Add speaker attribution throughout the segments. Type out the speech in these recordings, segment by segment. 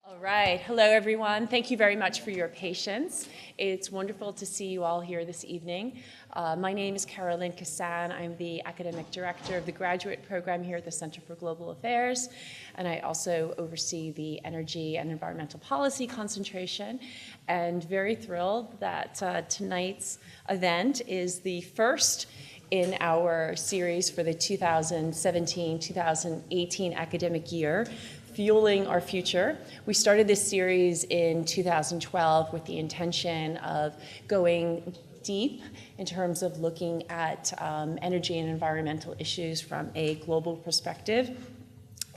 Speaker 1: All right. Hello, everyone. Thank you very much for your patience. It's wonderful to see you all here this evening. My name is Carolyn Kassan. I'm the academic director of the graduate program here at the Center for Global Affairs, and I also oversee the energy and environmental policy concentration. And very thrilled that tonight's event is the first in our series for the 2017-2018 academic year, Fueling Our Future. We started this series in 2012 with the intention of going deep in terms of looking at energy and environmental issues from a global perspective.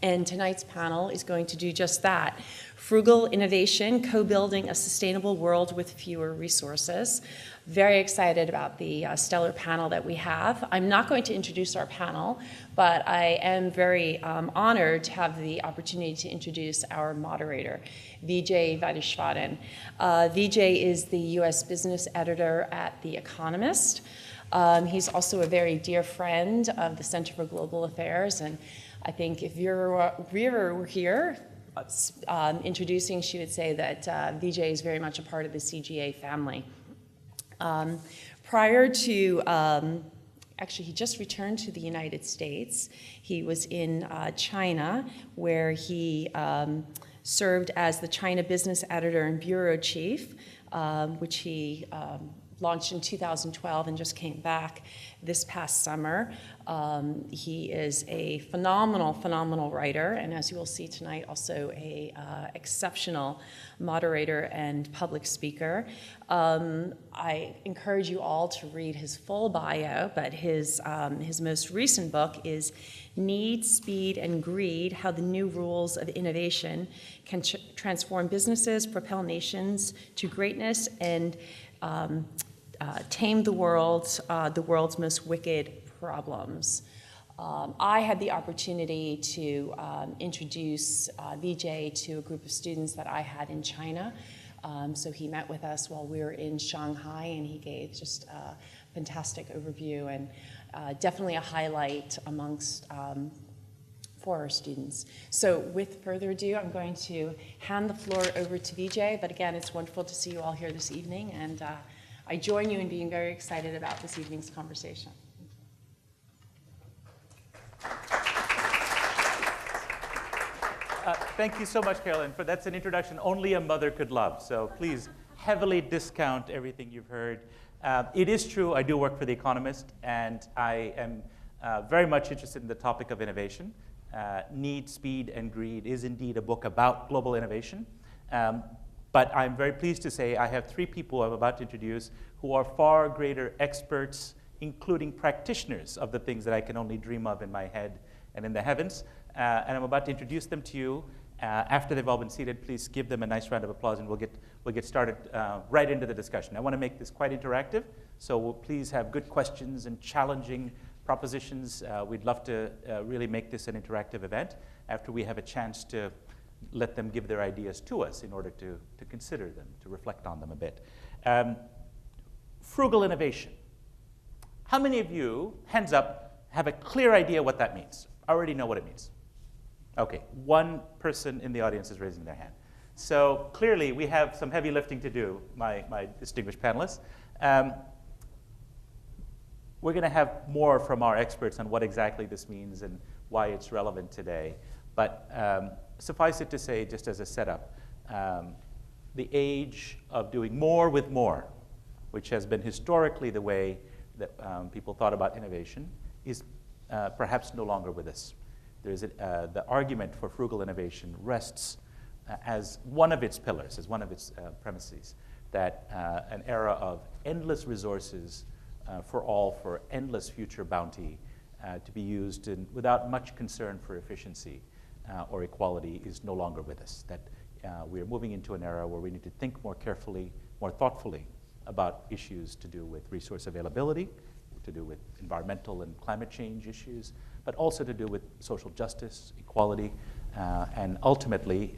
Speaker 1: And tonight's panel is going to do just that. Frugal Innovation, Co-Building a Sustainable World with Fewer Resources. Very excited about the stellar panel that we have. I'm not going to introduce our panel, but I am very honored to have the opportunity to introduce our moderator, Vijay Vaideshwaran. Vijay is the US business editor at The Economist. He's also a very dear friend of the Center for Global Affairs, and I think if Vera were here introducing, she would say that Vijay is very much a part of the CGA family. Prior to, actually he just returned to the United States. He was in China, where he served as the China business editor and bureau chief, which he launched in 2012 and just came back this past summer. He is a phenomenal writer, and as you will see tonight, also a exceptional moderator and public speaker. I encourage you all to read his full bio, but his most recent book is Need, Speed, and Greed: How the New Rules of Innovation Can Transform Businesses, Propel Nations to Greatness, and tame the world's most wicked problems. I had the opportunity to introduce Vijay to a group of students that I had in China. So he met with us while we were in Shanghai, and he gave just a fantastic overview and definitely a highlight amongst for our students. So with further ado, I'm going to hand the floor over to Vijay. But again, it's wonderful to see you all here this evening, and I join you in being very excited about this evening's conversation.
Speaker 2: Thank you so much, Carolyn, for that's an introduction only a mother could love. So please heavily discount everything you've heard. It is true, I do work for The Economist, and I am very much interested in the topic of innovation. Need, Speed, and Greed is indeed a book about global innovation. But I'm very pleased to say I have three people I'm about to introduce who are far greater experts, including practitioners of the things that I can only dream of in my head and in the heavens. And I'm about to introduce them to you. After they've all been seated, please give them a nice round of applause, and we'll get started right into the discussion. I want to make this quite interactive, so please have good questions and challenging propositions. We'd love to really make this an interactive event after we have a chance to let them give their ideas to us in order to consider them, to reflect on them a bit. Frugal innovation. How many of you, hands up, have a clear idea what that means? Already know what it means? Okay, one person in the audience is raising their hand. So clearly we have some heavy lifting to do, my distinguished panelists. We're going to have more from our experts on what exactly this means and why it's relevant today. But suffice it to say, just as a setup, the age of doing more with more, which has been historically the way that people thought about innovation, is perhaps no longer with us. There's the argument for frugal innovation rests as one of its pillars, as one of its premises, that an era of endless resources for all, for endless future bounty to be used without much concern for efficiency or equality is no longer with us. That we are moving into an era where we need to think more carefully, more thoughtfully about issues to do with resource availability, to do with environmental and climate change issues, but also to do with social justice, equality, and ultimately,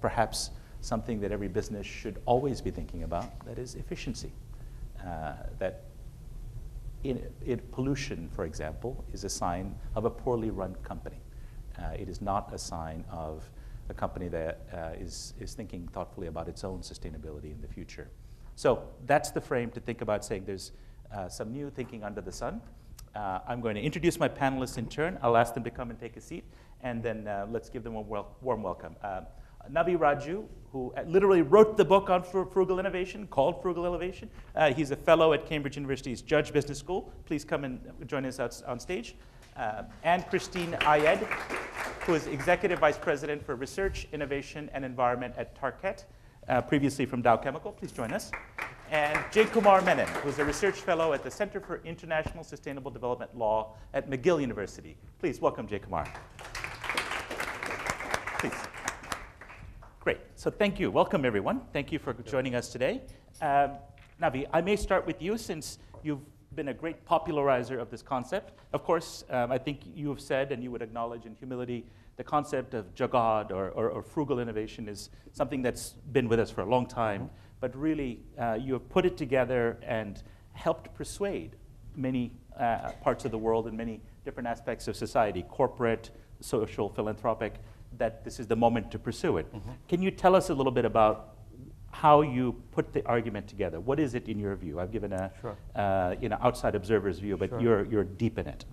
Speaker 2: perhaps something that every business should always be thinking about, that is efficiency. That pollution, for example, is a sign of a poorly run company. It is not a sign of a company that is thinking thoughtfully about its own sustainability in the future. So that's the frame to think about, saying there's some new thinking under the sun. I'm going to introduce my panelists in turn. I'll ask them to come and take a seat, and then let's give them a warm welcome. Navi Raju, who literally wrote the book on frugal innovation, called Frugal Innovation. He's a fellow at Cambridge University's Judge Business School. Please come and join us on stage. And Christine Ayed, who is Executive Vice President for Research, Innovation, and Environment at Tarkett, previously from Dow Chemical. Please join us. And Jay Kumar Menon, who is a research fellow at the Center for International Sustainable Development Law at McGill University. Please welcome Jay Kumar. Please. Great. So thank you. Welcome, everyone. Thank you for joining us today. Navi, I may start with you, since you've been a great popularizer of this concept. Of course, I think you have said, and you would acknowledge in humility, the concept of jagad or frugal innovation is something that's been with us for a long time. But really, you have put it together and helped persuade many parts of the world and many different aspects of society, corporate, social, philanthropic, that this is the moment to pursue it. Can you tell us a little bit about how you put the argument together? What is it in your view? I've given a outside observer's view, but you're deep in it.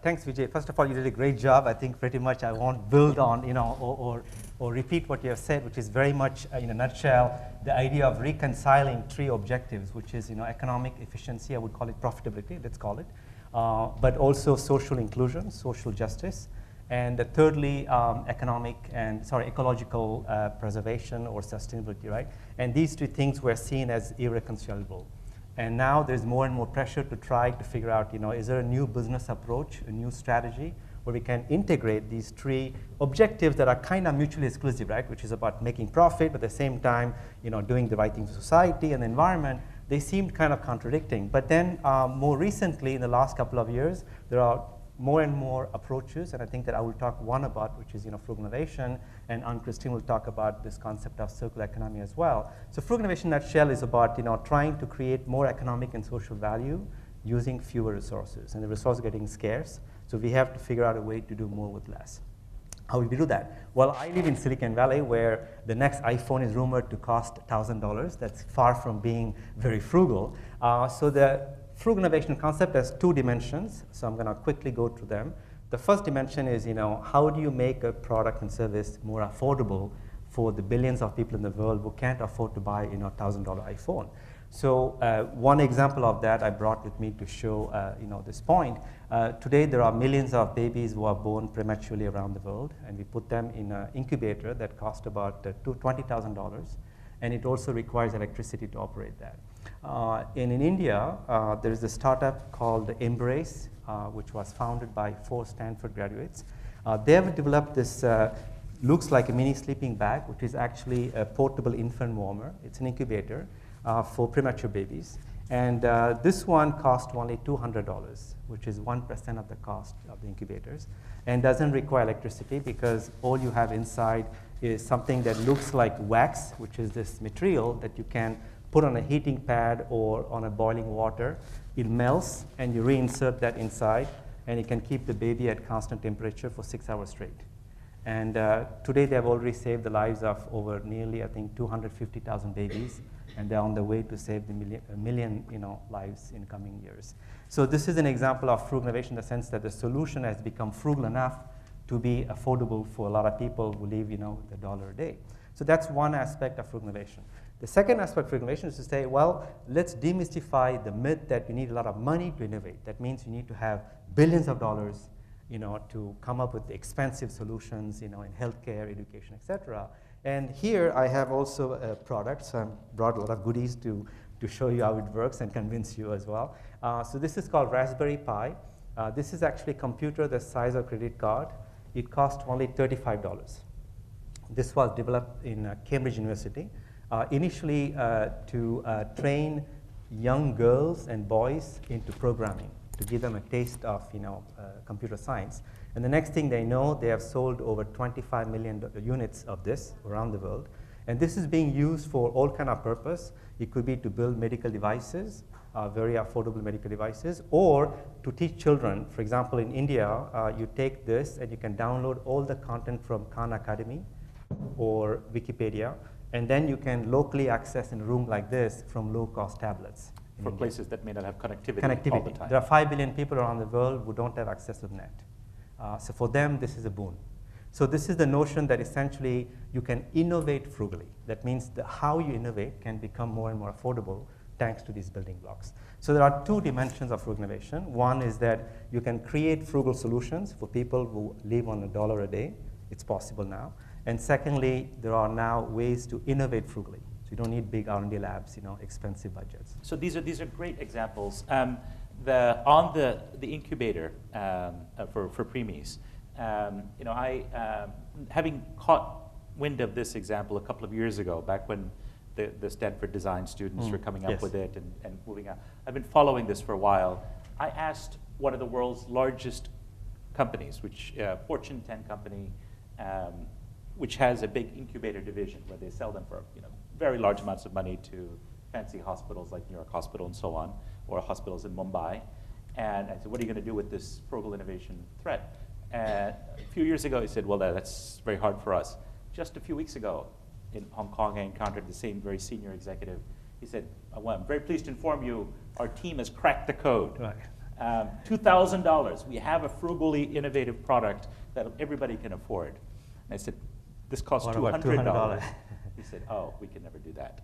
Speaker 3: Thanks, Vijay. First of all, you did a great job. I think pretty much I won't build on, or repeat what you have said, which is very much, in a nutshell, the idea of reconciling three objectives, which is, economic efficiency, I would call it profitability, let's call it, but also social inclusion, social justice, and thirdly, ecological preservation or sustainability, right? And these two things were seen as irreconcilable. And now there's more and more pressure to try to figure out, is there a new business approach, a new strategy, where we can integrate these three objectives that are kind of mutually exclusive, right? Which is about making profit, but at the same time, doing the right thing for society and the environment. They seemed kind of contradicting. But then more recently, in the last couple of years, there are more and more approaches, and I think that I will talk one about, which is frugal innovation, and Christine will talk about this concept of circular economy as well. So frugal innovation in a nutshell is about trying to create more economic and social value using fewer resources, and the resources are getting scarce, so we have to figure out a way to do more with less. How will we do that? Well, I live in Silicon Valley, where the next iPhone is rumored to cost $1,000. That's far from being very frugal. So the frugal innovation concept has two dimensions, so I'm going to quickly go through them. The first dimension is, how do you make a product and service more affordable for the billions of people in the world who can't afford to buy, $1,000 iPhone? So one example of that I brought with me to show, this point. Today there are millions of babies who are born prematurely around the world, and we put them in an incubator that costs about $20,000, and it also requires electricity to operate that. In India, there is a startup called Embrace, which was founded by 4 Stanford graduates. They have developed this, looks like a mini sleeping bag, which is actually a portable infant warmer. It's an incubator for premature babies. And this one cost only $200, which is 1% of the cost of the incubators, and doesn't require electricity, because all you have inside is something that looks like wax, which is this material that you can put on a heating pad or on a boiling water. It melts, and you reinsert that inside, and it can keep the baby at constant temperature for 6 hours straight. And today they have already saved the lives of over nearly, I think, 250,000 babies, and they're on the way to save a million lives in coming years. So this is an example of frugal innovation, in the sense that the solution has become frugal enough to be affordable for a lot of people who live, with $1 a day. So that's one aspect of frugal innovation. The second aspect of frugal innovation is to say, well, let's demystify the myth that you need a lot of money to innovate. That means you need to have billions of dollars, to come up with expensive solutions, in healthcare, education, etc. And here I have also a product, so I brought a lot of goodies to show you how it works and convince you as well. So this is called Raspberry Pi. This is actually a computer the size of a credit card. It cost only $35. This was developed in Cambridge University, initially to train young girls and boys into programming, to give them a taste of computer science. And the next thing they know, they have sold over 25 million units of this around the world. And this is being used for all kind of purpose. It could be to build medical devices, very affordable medical devices, or to teach children. For example, in India, you take this and you can download all the content from Khan Academy, or Wikipedia, and then you can locally access in a room like this from low-cost tablets.
Speaker 2: For places that may not have connectivity all the time.
Speaker 3: There are 5 billion people around the world who don't have access to the net. So for them, this is a boon. So this is the notion that essentially you can innovate frugally. That means how you innovate can become more and more affordable thanks to these building blocks. So there are 2 dimensions of frugal innovation. One is that you can create frugal solutions for people who live on $1 a day. It's possible now. And secondly, there are now ways to innovate frugally. So you don't need big R&D labs, expensive budgets.
Speaker 2: So these are great examples. On the incubator for preemies, having caught wind of this example a couple of years ago, back when the Stanford design students were coming up with it and moving out. I've been following this for a while. I asked one of the world's largest companies, which Fortune 10 company, which has a big incubator division where they sell them for very large amounts of money to fancy hospitals like New York Hospital and so on, or hospitals in Mumbai. And I said, what are you going to do with this frugal innovation threat? And a few years ago, he said, well, that's very hard for us. Just a few weeks ago in Hong Kong, I encountered the same very senior executive. He said, well, I'm very pleased to inform you, our team has cracked the code.
Speaker 3: Right.
Speaker 2: $2,000. We have a frugally innovative product that everybody can afford. And I said, this costs $200. He said, oh, we can never do that.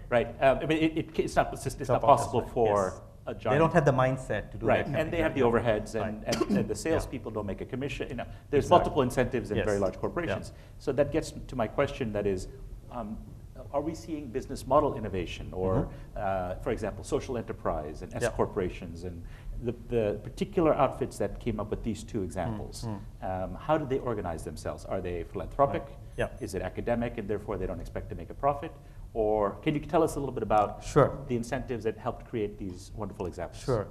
Speaker 2: Right? It's not possible for a giant.
Speaker 3: They don't have the mindset to do
Speaker 2: right.
Speaker 3: that.
Speaker 2: And they have the overheads, and the salespeople don't make a commission. There's multiple incentives in very large corporations. Yeah. So that gets to my question, that is, are we seeing business model innovation, or, for example, social enterprise and S corporations, and the particular outfits that came up with these 2 examples? How do they organize themselves? Are they philanthropic?
Speaker 3: Right. Yeah.
Speaker 2: Is it academic, and therefore they don't expect to make a profit? Or can you tell us a little bit about the incentives that helped create these wonderful examples?
Speaker 3: Sure.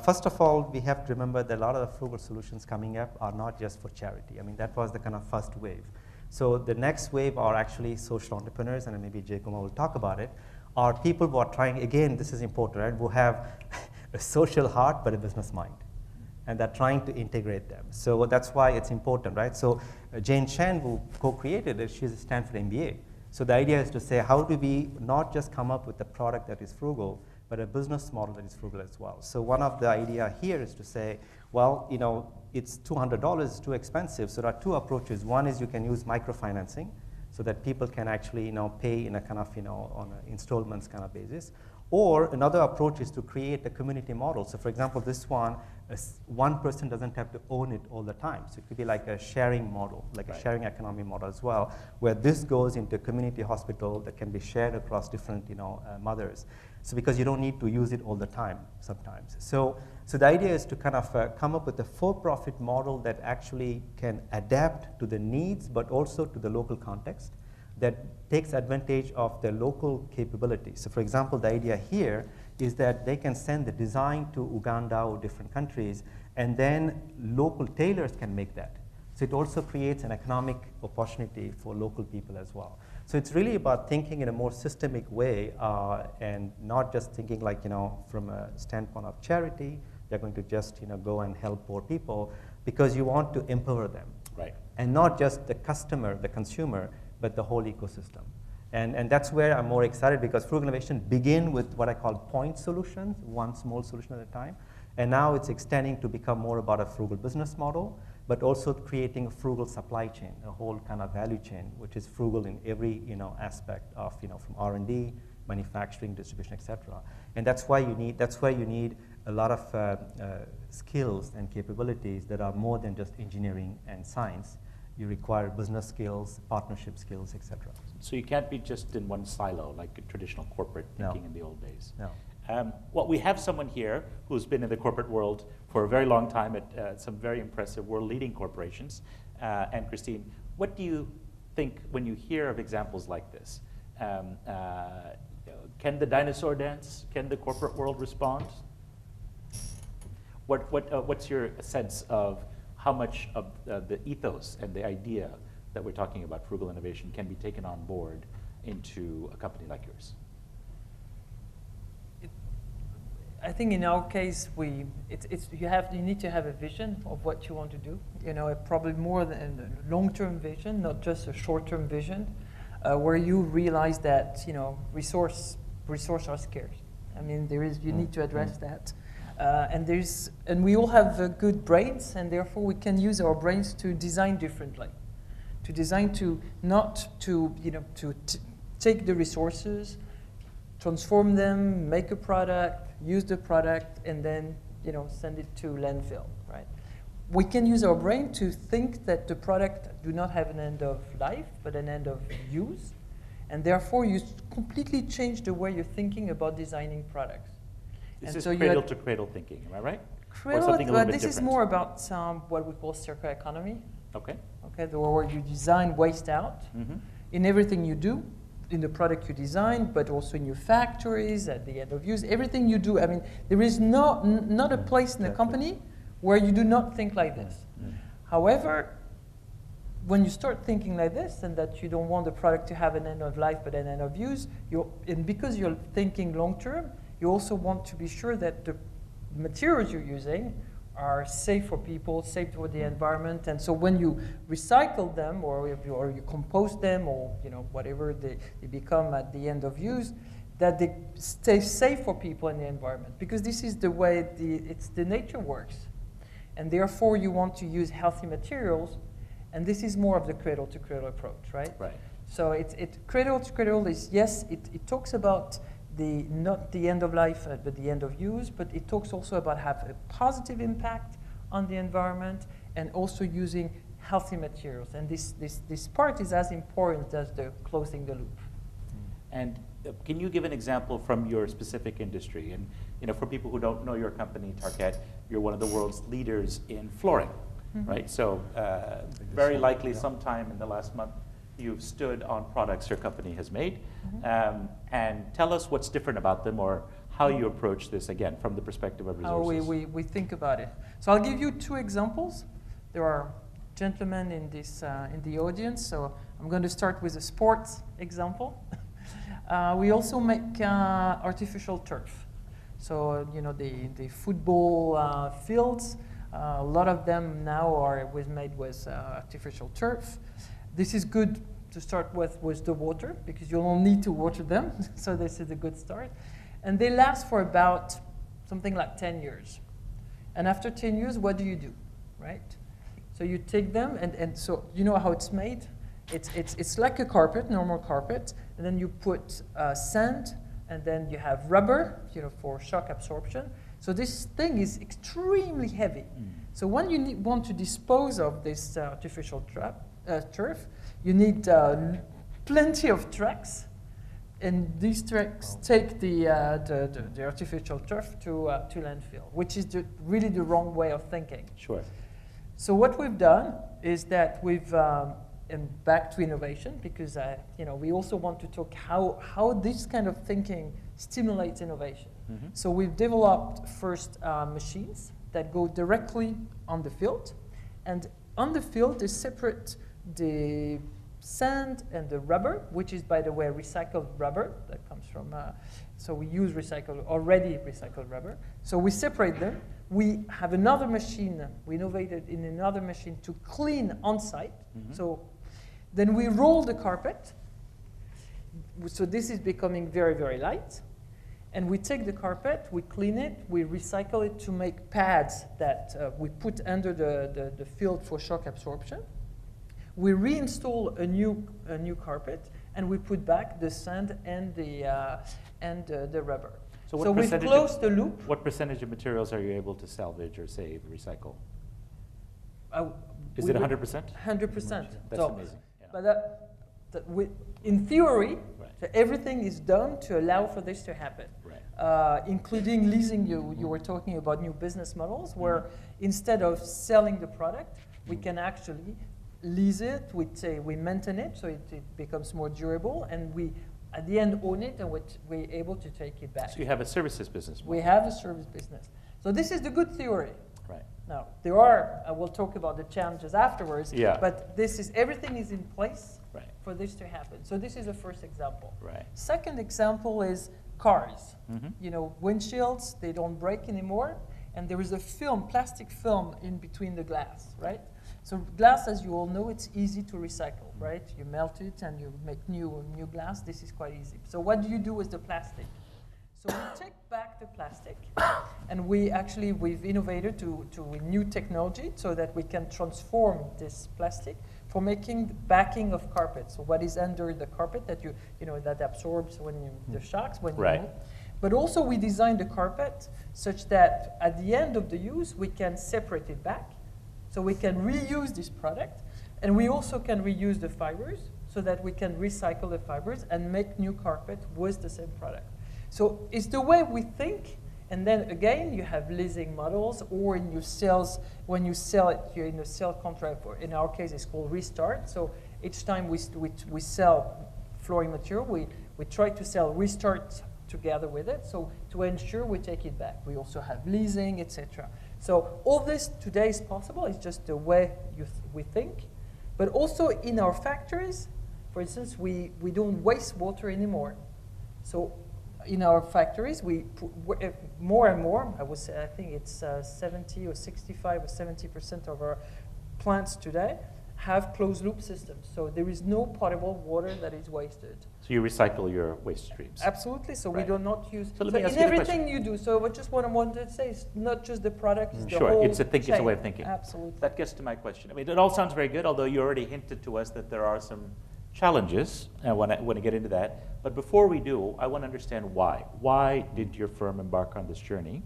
Speaker 3: First of all, we have to remember that a lot of the frugal solutions coming up are not just for charity. I mean, that was the kind of first wave. So the next wave are actually social entrepreneurs, and maybe Jacomo will talk about it, are people who are trying, again, this is important, right, who have a social heart but a business mind. And they're trying to integrate them. So that's why it's important, right? So Jane Chen, who co-created it, she's a Stanford MBA. So the idea is to say, how do we not just come up with a product that is frugal, but a business model that is frugal as well? So one of the idea here is to say, well, it's $200, it's too expensive. So there are 2 approaches. One is you can use microfinancing, so that people can actually pay in a kind of on an installments kind of basis. Or another approach is to create a community model. So for example, this one person doesn't have to own it all the time. So it could be like a sharing model, like a sharing economy model as well, where this goes into a community hospital that can be shared across different mothers. So because you don't need to use it all the time sometimes. So the idea is to kind of come up with a for-profit model that actually can adapt to the needs, but also to the local context, that takes advantage of their local capabilities. So for example, the idea here is that they can send the design to Uganda or different countries, and then local tailors can make that. So it also creates an economic opportunity for local people as well. So it's really about thinking in a more systemic way, and not just thinking like, from a standpoint of charity, they're going to just go and help poor people, because you want to empower them.
Speaker 2: Right.
Speaker 3: And not just the customer, the consumer, but the whole ecosystem. And that's where I'm more excited, because frugal innovation begin with what I call point solutions, one small solution at a time. And now it's extending to become more about a frugal business model, but also creating a frugal supply chain, a whole kind of value chain, which is frugal in every aspect of from R&D, manufacturing, distribution, et cetera. And that's why you need a lot of skills and capabilities that are more than just engineering and science. You require business skills, partnership skills, et cetera.
Speaker 2: So you can't be just in one silo like a traditional corporate thinking in the old days.
Speaker 3: No.
Speaker 2: Well, we have someone here who's been in the corporate world for a very long time at some very impressive world-leading corporations. And Christine, what do you think when you hear of examples like this? Can the dinosaur dance? Can the corporate world respond? What's your sense of how much of the ethos and the idea that we're talking about, frugal innovation, can be taken on board into a company like yours?
Speaker 4: I think in our case, you need to have a vision of what you want to do. You know, probably more than a long-term vision, not just a short-term vision, where you realize that resources are scarce. I mean, you need to address that, and we all have good brains, and therefore we can use our brains to design differently, to take the resources, transform them, make a product, use the product, and then send it to landfill, right? We can use our brain to think that the product do not have an end of life, but an end of use, and therefore you completely change the way you're thinking about designing products.
Speaker 2: This
Speaker 4: and
Speaker 2: is
Speaker 4: so
Speaker 2: cradle-to-cradle thinking, am I right?
Speaker 4: But this is more about what we call circular economy.
Speaker 2: Okay.
Speaker 4: Okay, where you design waste out in everything you do, in the product you design, but also in your factories, at the end of use, everything you do. I mean, there is not a place in the company where you do not think like this. However, when you start thinking like this, and that you don't want the product to have an end of life but an end of use, and because you're thinking long term, you also want to be sure that the materials you're using are safe for people, safe for the environment, and so when you recycle them, or you compost them, or whatever they become at the end of use, that they stay safe for people and the environment, because this is the way the nature works, and therefore you want to use healthy materials, and this is more of the cradle-to-cradle approach, right?
Speaker 2: Right.
Speaker 4: So cradle-to-cradle is, yes, it talks about not the end of life, but the end of use, but it talks also about have a positive impact on the environment and also using healthy materials. And this part is as important as the closing the loop.
Speaker 2: And can you give an example from your specific industry? And for people who don't know your company, Target, you're one of the world's leaders in flooring, right? So very likely sometime in the last month, you've stood on products your company has made, and tell us what's different about them, or how you approach this, again, from the perspective of resources.
Speaker 4: How we think about it. So I'll give you two examples. There are gentlemen in the audience, so I'm going to start with a sports example. We also make artificial turf. So the football fields, a lot of them now are made with artificial turf. This is good to start with the water, because you don't need to water them, so this is a good start. And they last for about something like 10 years. And after 10 years, what do, right? So you take them, and so you know how it's made? It's like a carpet, normal carpet, and then you put sand, and then you have rubber, for shock absorption. So this thing is extremely heavy. So when you want to dispose of this artificial turf, you need plenty of trucks, and these trucks take the artificial turf to landfill, which is really the wrong way of thinking.
Speaker 2: Sure.
Speaker 4: So what we've done is that we've, and back to innovation, because we also want to talk how this kind of thinking stimulates innovation. So we've developed first machines that go directly on the field, and on the field they separate the sand and the rubber, which is, by the way, recycled rubber that comes from, so we use already recycled rubber. So we separate them. We have another machine, we innovated in another machine to clean on site. So then we roll the carpet. So this is becoming very, very light. And we take the carpet, we clean it, we recycle it to make pads that we put under the field for shock absorption. We reinstall a new carpet, and we put back the sand and the rubber. So we've closed the loop.
Speaker 2: What percentage of materials are you able to salvage or save, recycle? Is it 100%?
Speaker 4: 100%.
Speaker 2: That's amazing. Yeah.
Speaker 4: But in theory,
Speaker 2: Right.
Speaker 4: so everything is done to allow for this to happen.
Speaker 2: Right.
Speaker 4: Including leasing. You were talking about new business models where instead of selling the product, we can actually lease it, we maintain it so it becomes more durable, and we at the end own it, and we're able to take it back.
Speaker 2: So you have a services business model.
Speaker 4: We have a service business. So this is the good theory.
Speaker 2: Right.
Speaker 4: Now, there are, we'll talk about the challenges afterwards,
Speaker 2: Yeah.
Speaker 4: but everything is in place
Speaker 2: Right.
Speaker 4: for this to happen. So this is the first example.
Speaker 2: Right.
Speaker 4: Second example is cars. You know, windshields, they don't break anymore, and there is a film, plastic film, in between the glass, right? So glass, as you all know, it's easy to recycle, right? You melt it and you make new glass. This is quite easy. So what do you do with the plastic? So we take back the plastic, and we've innovated to a new technology so that we can transform this plastic for making backing of carpet. So what is under the carpet that you know that absorbs the shocks when you move. But also we designed the carpet such that at the end of the use we can separate it back, so we can reuse this product, and we also can reuse the fibers so that we can recycle the fibers and make new carpet with the same product. So it's the way we think, and then again you have leasing models, or in your sales, when you sell it, you're in a sale contract, or in our case it's called Restart. So each time we sell flooring material, we try to sell Restart together with it, so to ensure we take it back. We also have leasing, etc. So all this today is possible. It's just the way we think. But also in our factories, for instance, we don't waste water anymore. So in our factories, more and more, I would say, I think it's 70 or 65 or 70% of our plants today have closed loop systems. So there is no potable water that is wasted.
Speaker 2: So you recycle your waste streams.
Speaker 4: Absolutely. So we do not use.
Speaker 2: So let
Speaker 4: so
Speaker 2: me ask
Speaker 4: in
Speaker 2: you the
Speaker 4: everything
Speaker 2: question.
Speaker 4: you do. So I just wanted to say, it's not just the product, it's the
Speaker 2: Sure,
Speaker 4: whole
Speaker 2: it's a way of thinking.
Speaker 4: Absolutely.
Speaker 2: That gets to my question. I mean, it all sounds very good, although you already hinted to us that there are some challenges. I want to get into that. But before we do, I want to understand why. Why did your firm embark on this journey?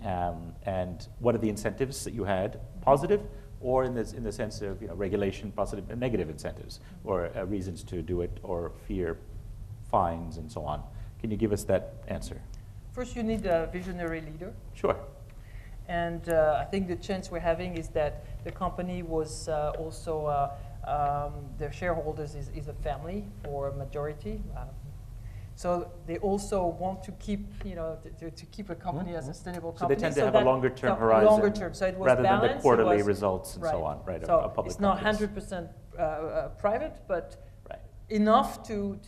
Speaker 2: And what are the incentives that you had, positive, or in the sense of regulation, positive and negative incentives, or reasons to do it, or fear fines and so on? Can you give us that answer?
Speaker 4: First, you need a visionary leader.
Speaker 2: Sure.
Speaker 4: And I think the chance we're having is that the company was also, their shareholders is a family for a majority. So they also want to keep, to keep a company as a sustainable company.
Speaker 2: So they tend to have a longer-term horizon,
Speaker 4: longer term. So it was
Speaker 2: rather
Speaker 4: balanced,
Speaker 2: than the quarterly results and so on, right?
Speaker 4: So
Speaker 2: of public
Speaker 4: it's not
Speaker 2: companies.
Speaker 4: 100% private, but enough to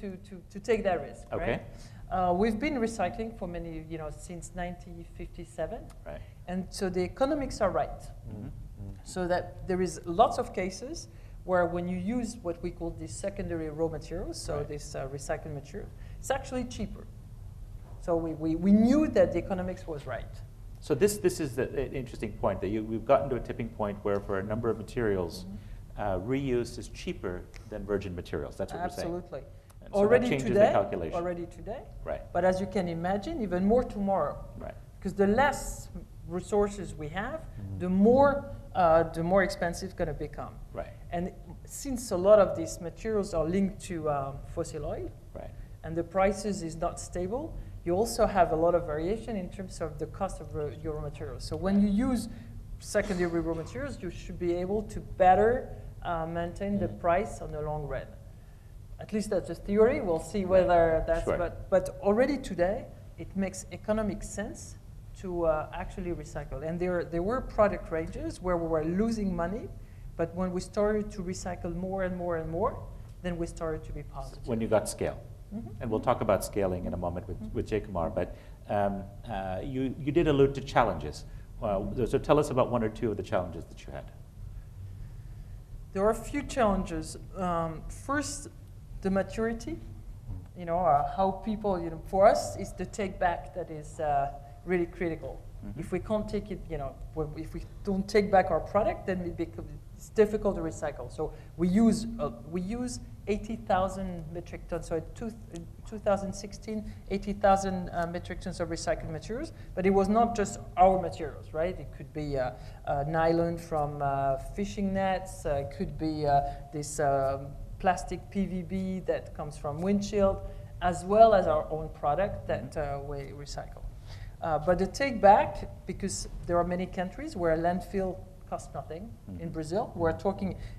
Speaker 4: take that risk.
Speaker 2: Okay.
Speaker 4: Right? We've been recycling for many, since 1957,
Speaker 2: Right.
Speaker 4: and so the economics are right. So that there is lots of cases where when you use what we call these secondary raw materials, so this recycled material, it's actually cheaper. So we knew that the economics was right.
Speaker 2: So this is the interesting point, that we've gotten to a tipping point where for a number of materials, reuse is cheaper than virgin materials. That's what you're saying.
Speaker 4: Absolutely.
Speaker 2: And so
Speaker 4: already
Speaker 2: that changes
Speaker 4: today,
Speaker 2: the calculation.
Speaker 4: already today.
Speaker 2: Right.
Speaker 4: But as you can imagine, even more tomorrow.
Speaker 2: Right.
Speaker 4: Because the less resources we have, the more expensive it's going to become.
Speaker 2: Right.
Speaker 4: And since a lot of these materials are linked to fossil oil,
Speaker 2: Right.
Speaker 4: and the prices is not stable, you also have a lot of variation in terms of the cost of your raw materials. So when you use secondary raw materials, you should be able to better maintain the price on the long run. At least that's a theory. We'll see whether that's, but already today, it makes economic sense to actually recycle. And there were product ranges where we were losing money, but when we started to recycle more and more and more, then we started to be positive.
Speaker 2: When you got scale. And we'll talk about scaling in a moment with Jacomar, but you did allude to challenges. So tell us about one or two of the challenges that you had.
Speaker 4: There are a few challenges. First, the maturity. How people, for us, it's the take back that is really critical. If we can't take it, if we don't take back our product, then it's difficult to recycle. So we use 80,000 metric tons. So in 2016, 80,000 metric tons of recycled materials. But it was not just our materials, right? It could be nylon from fishing nets. It could be this plastic PVB that comes from windshield, as well as our own product that we recycle. But the take back, because there are many countries where landfill costs nothing. In Brazil,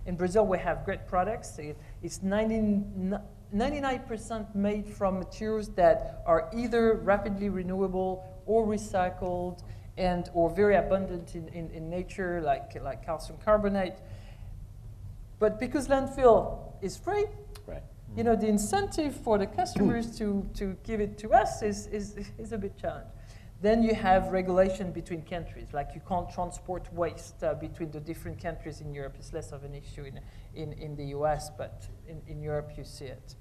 Speaker 4: in Brazil we have great products. It's 99% made from materials that are either rapidly renewable or recycled or very abundant in nature, like calcium carbonate. But because landfill is free, you know, the incentive for the customers to give it to us is a bit challenging. Then you have regulation between countries, like you can't transport waste between the different countries in Europe. It's less of an issue in the US, but in Europe you see it.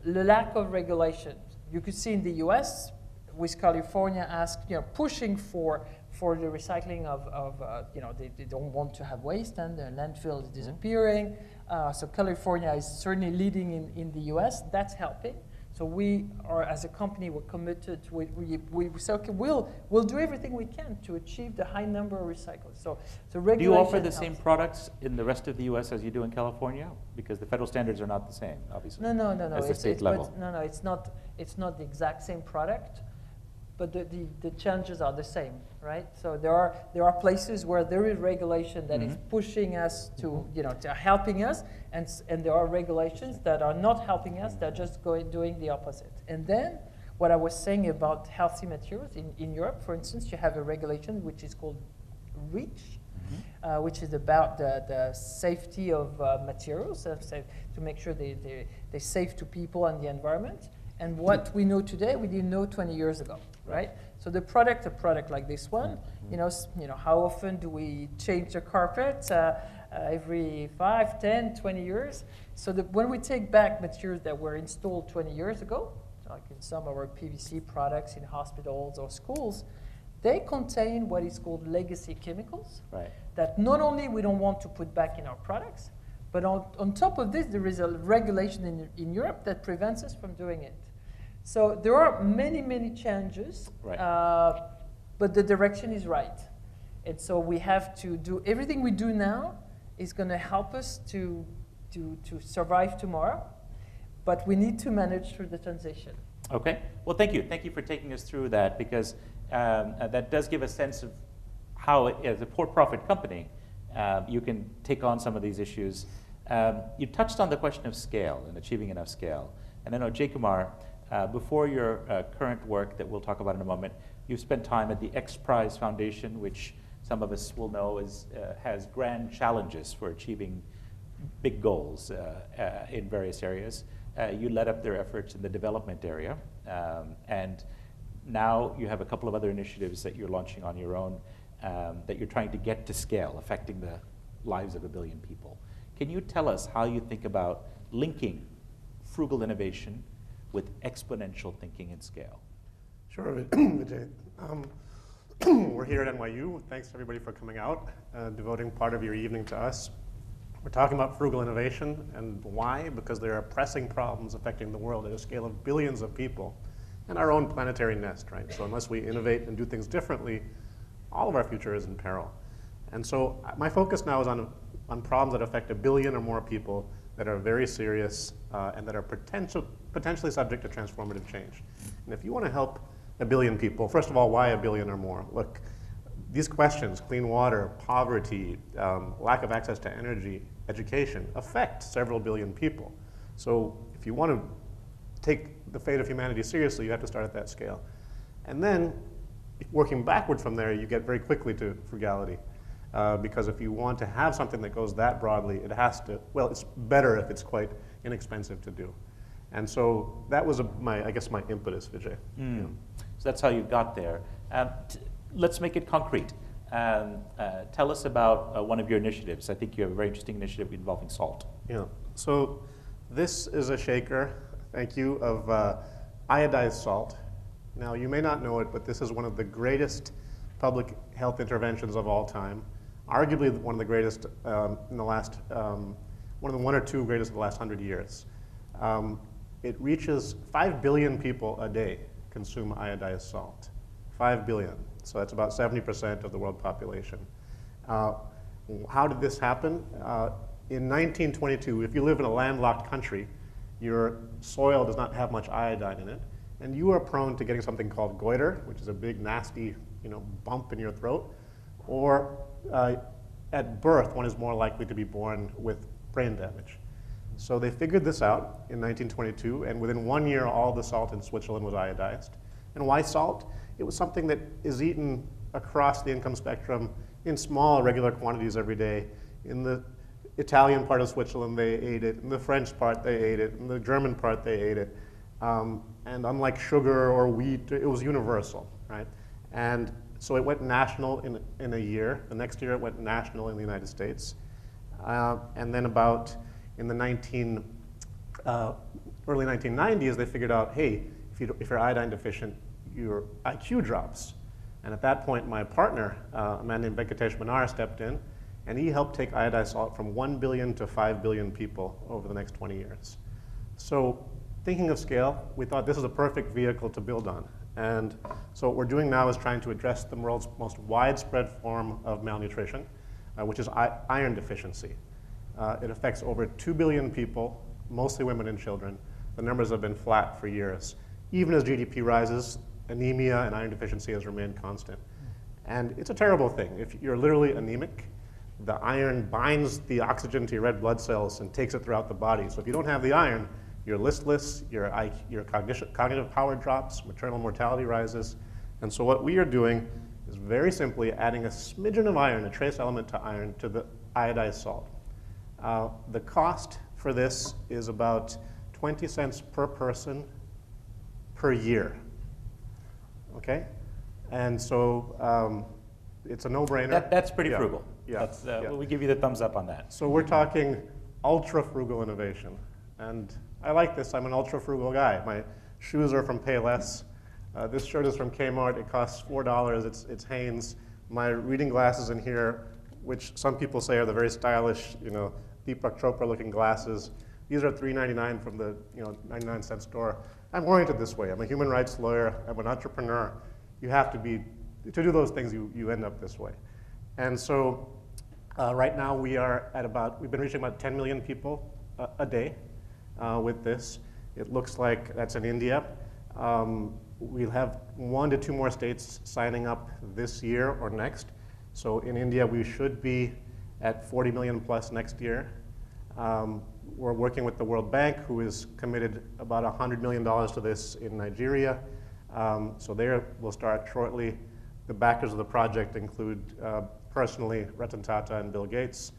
Speaker 4: The lack of regulation. You could see in the US, with California pushing for the recycling of they don't want to have waste and their landfill is disappearing. So California is certainly leading in the US. That's helping. So we are, as a company, we're committed. We say, okay, we'll do everything we can to achieve the high number of recyclers. So regulation.
Speaker 2: Do you offer the same products in the rest of the U.S. as you do in California? Because the federal standards are not the same, obviously.
Speaker 4: No.
Speaker 2: As the state level.
Speaker 4: No, it's not the exact same product, but the challenges are the same, right? So there are places where there is regulation that is pushing us to, to helping us, and there are regulations that are not helping us, that are just doing the opposite. And then what I was saying about healthy materials, in Europe, for instance, you have a regulation which is called REACH, which is about the safety of materials, to make sure they're safe to people and the environment. And what we know today, we didn't know 20 years ago, right? So a product like this one, how often do we change the carpet? Every 5, 10, 20 years. So when we take back materials that were installed 20 years ago, like in some of our PVC products in hospitals or schools, they contain what is called legacy chemicals,
Speaker 2: right,
Speaker 4: that not only we don't want to put back in our products, but on top of this, there is a regulation in Europe that prevents us from doing it. So there are many, many challenges,
Speaker 2: right,
Speaker 4: but the direction is right. And so we have to do everything we do now is going to help us to survive tomorrow, but we need to manage through the transition.
Speaker 2: Okay. Well, thank you. Thank you for taking us through that, because that does give a sense of how, as a for-profit company, you can take on some of these issues. You touched on the question of scale and achieving enough scale. And I know, Jaykumar, before your current work that we'll talk about in a moment, you've spent time at the X Prize Foundation, which some of us will know has grand challenges for achieving big goals in various areas. You led up their efforts in the development area, and now you have a couple of other initiatives that you're launching on your own that you're trying to get to scale, affecting the lives of 1 billion people. Can you tell us how you think about linking frugal innovation with exponential thinking and scale?
Speaker 5: Sure, Vijay. We're here at NYU. Thanks everybody for coming out, devoting part of your evening to us. We're talking about frugal innovation, and why? Because there are pressing problems affecting the world at a scale of billions of people and our own planetary nest, right? So unless we innovate and do things differently, all of our future is in peril. And so my focus now is on problems that affect 1 billion or more people, that are very serious and that are potentially subject to transformative change. And if you want to help 1 billion people, first of all, why 1 billion or more? Look, these questions, clean water, poverty, lack of access to energy, education, affect several billion people. So if you want to take the fate of humanity seriously, you have to start at that scale. And then, working backward from there, you get very quickly to frugality. Because if you want to have something that goes that broadly, it has to, well, it's better if it's quite inexpensive to do. And so that was I guess my impetus, Vijay. Yeah.
Speaker 2: So that's how you got there. Let's make it concrete. Tell us about one of your initiatives. I think you have a very interesting initiative involving salt.
Speaker 5: Yeah. So this is a shaker, thank you, of iodized salt. Now, you may not know it, but this is one of the greatest public health interventions of all time. Arguably one of the greatest in the last, one of the 1 or 2 greatest of the last 100 years. It reaches 5 billion people a day consume iodized salt. 5 billion. So that's about 70% of the world population. How did this happen? In 1922, if you live in a landlocked country, your soil does not have much iodine in it, and you are prone to getting something called goiter, which is a big, nasty, bump in your throat, or at birth, one is more likely to be born with brain damage. So they figured this out in 1922, and within 1 year, all the salt in Switzerland was iodized. And why salt? It was something that is eaten across the income spectrum in small, regular quantities every day. In the Italian part of Switzerland, they ate it. In the French part, they ate it. In the German part, they ate it. And unlike sugar or wheat, it was universal, right? And so it went national in a year. The next year, it went national in the United States. And then about in the early 1990s, they figured out, hey, if you're iodine deficient, your IQ drops. And at that point, my partner, a man named Venkatesh Manar, stepped in, and he helped take iodized salt from 1 billion to 5 billion people over the next 20 years. So thinking of scale, we thought this is a perfect vehicle to build on. And so what we're doing now is trying to address the world's most widespread form of malnutrition, which is iron deficiency. It affects over 2 billion people, mostly women and children. The numbers have been flat for years. Even as GDP rises, anemia and iron deficiency has remained constant. And it's a terrible thing. If you're literally anemic, the iron binds the oxygen to your red blood cells and takes it throughout the body. So if you don't have the iron, you're listless, your cognitive power drops, maternal mortality rises. And so what we are doing is very simply adding a smidgen of iron, a trace element to iron, to the iodized salt. The cost for this is about 20 cents per person per year, okay? And so it's a no-brainer.
Speaker 2: That's pretty frugal.
Speaker 5: Yeah.
Speaker 2: We give you the thumbs up on that.
Speaker 5: So we're talking ultra-frugal innovation. And I like this. I'm an ultra-frugal guy. My shoes are from Payless. This shirt is from Kmart. It costs $4. It's Hanes. My reading glasses in here, which some people say are the very stylish, Deepak Chopra-looking glasses. These are $3.99 from the 99-cent store. I'm oriented this way. I'm a human rights lawyer. I'm an entrepreneur. You have to be, to do those things, you end up this way. And so right now we've been reaching about 10 million people a day with this. It looks like that's in India. We'll have 1 to 2 more states signing up this year or next. So in India, we should be at 40 million plus next year. We're working with the World Bank, who is committed about $100 million to this in Nigeria. So there we'll start shortly. The backers of the project include personally Ratan Tata and Bill Gates.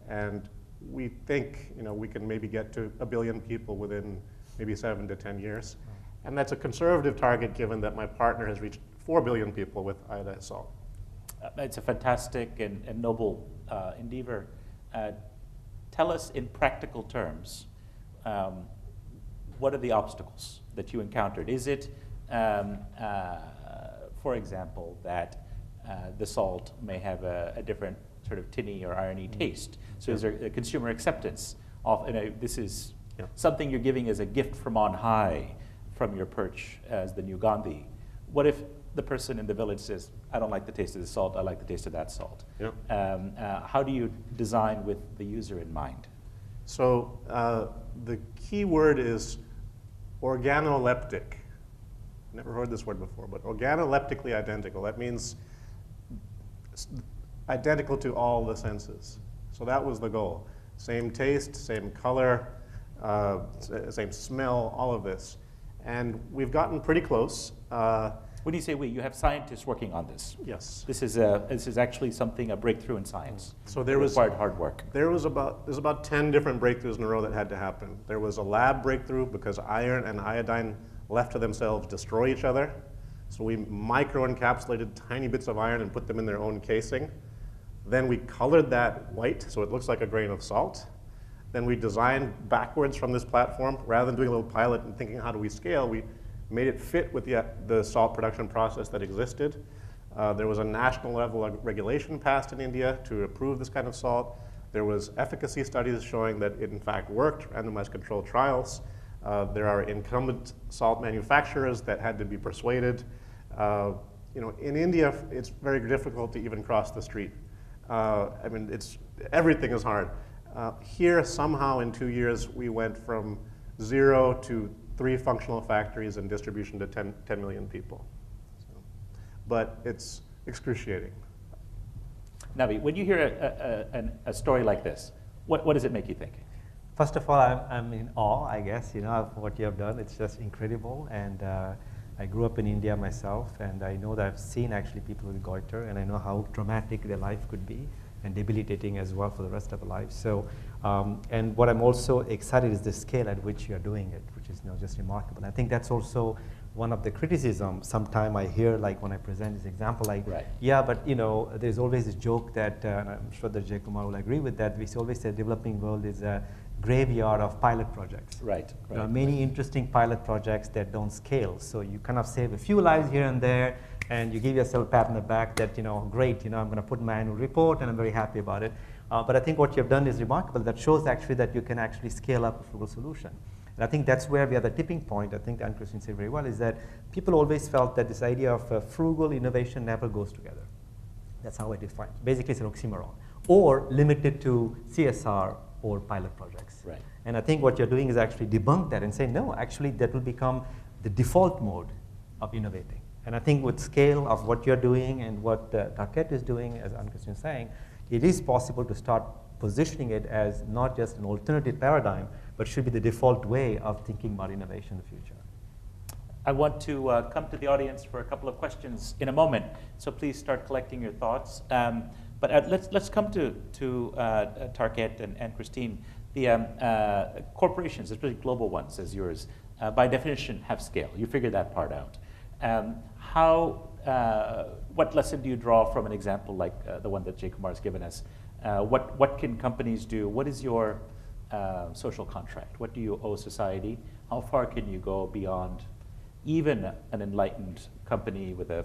Speaker 5: And we think we can maybe get to 1 billion people within maybe 7 to 10 years. And that's a conservative target given that my partner has reached 4 billion people with iodized salt.
Speaker 2: It's a fantastic and noble endeavor. Tell us in practical terms, what are the obstacles that you encountered? Is it, for example, that the salt may have a different sort of tinny or irony taste? So is there a consumer acceptance of, this is something you're giving as a gift from on high, from your perch as the new Gandhi? What if the person in the village says, I don't like the taste of this salt, I like the taste of that salt? How do you design with the user in mind?
Speaker 5: So the key word is organoleptic. Never heard this word before, but organoleptically identical. That means identical to all the senses. So that was the goal. Same taste, same color, same smell, all of this. And we've gotten pretty close.
Speaker 2: When you say we, you have scientists working on this.
Speaker 5: Yes.
Speaker 2: This is actually a breakthrough in science.
Speaker 5: So there was
Speaker 2: required hard work.
Speaker 5: There's about 10 different breakthroughs in a row that had to happen. There was a lab breakthrough because iron and iodine left to themselves destroy each other. So we microencapsulated tiny bits of iron and put them in their own casing. Then we colored that white so it looks like a grain of salt. Then we designed backwards from this platform. Rather than doing a little pilot and thinking how do we scale, we made it fit with the salt production process that existed. There was a national level of regulation passed in India to approve this kind of salt. There was efficacy studies showing that it in fact worked, randomized controlled trials. There are incumbent salt manufacturers that had to be persuaded. In India, it's very difficult to even cross the street. Everything is hard. Here, somehow in 2 years, we went from 0 to 3 functional factories and distribution to 10 million people. But it's excruciating.
Speaker 2: Navi, when you hear a story like this, what does it make you think?
Speaker 3: First of all, I'm in awe, I guess, of what you have done. It's just incredible. And I grew up in India myself, and I know that I've seen actually people with goiter, and I know how traumatic their life could be. and debilitating as well for the rest of our lives. So, and what I'm also excited is the scale at which you're doing it, which is just remarkable. And I think that's also one of the criticisms. Sometimes I hear, like when I present this example, like, yeah, but there's always this joke that, and I'm sure that Jay Kumar will agree with that, we always say the developing world is a graveyard of pilot projects. There are many interesting pilot projects that don't scale. So you kind of save a few lives here and there, and you give yourself a pat on the back that, great, I'm going to put in my annual report, and I'm very happy about it. But I think what you've done is remarkable. That shows actually that you can actually scale up a frugal solution. And I think that's where we are the tipping point. I think Anne-Christine said very well, is that people always felt that this idea of frugal innovation never goes together. That's how I define it. Basically, it's an oxymoron. Or limited to CSR or pilot projects. And I think what you're doing is actually debunk that and say, no, actually that will become the default mode of innovating. And I think with scale of what you're doing and what Target is doing, as Anne-Christine is saying, it is possible to start positioning it as not just an alternative paradigm, but should be the default way of thinking about innovation in the future.
Speaker 2: I want to come to the audience for a couple of questions in a moment, so please start collecting your thoughts. But let's come to Target and Christine. The corporations, especially global ones as yours, by definition have scale. You figured that part out. What lesson do you draw from an example like the one that Jay Kumar has given us? What can companies do? What is your social contract? What do you owe society? How far can you go beyond even an enlightened company with a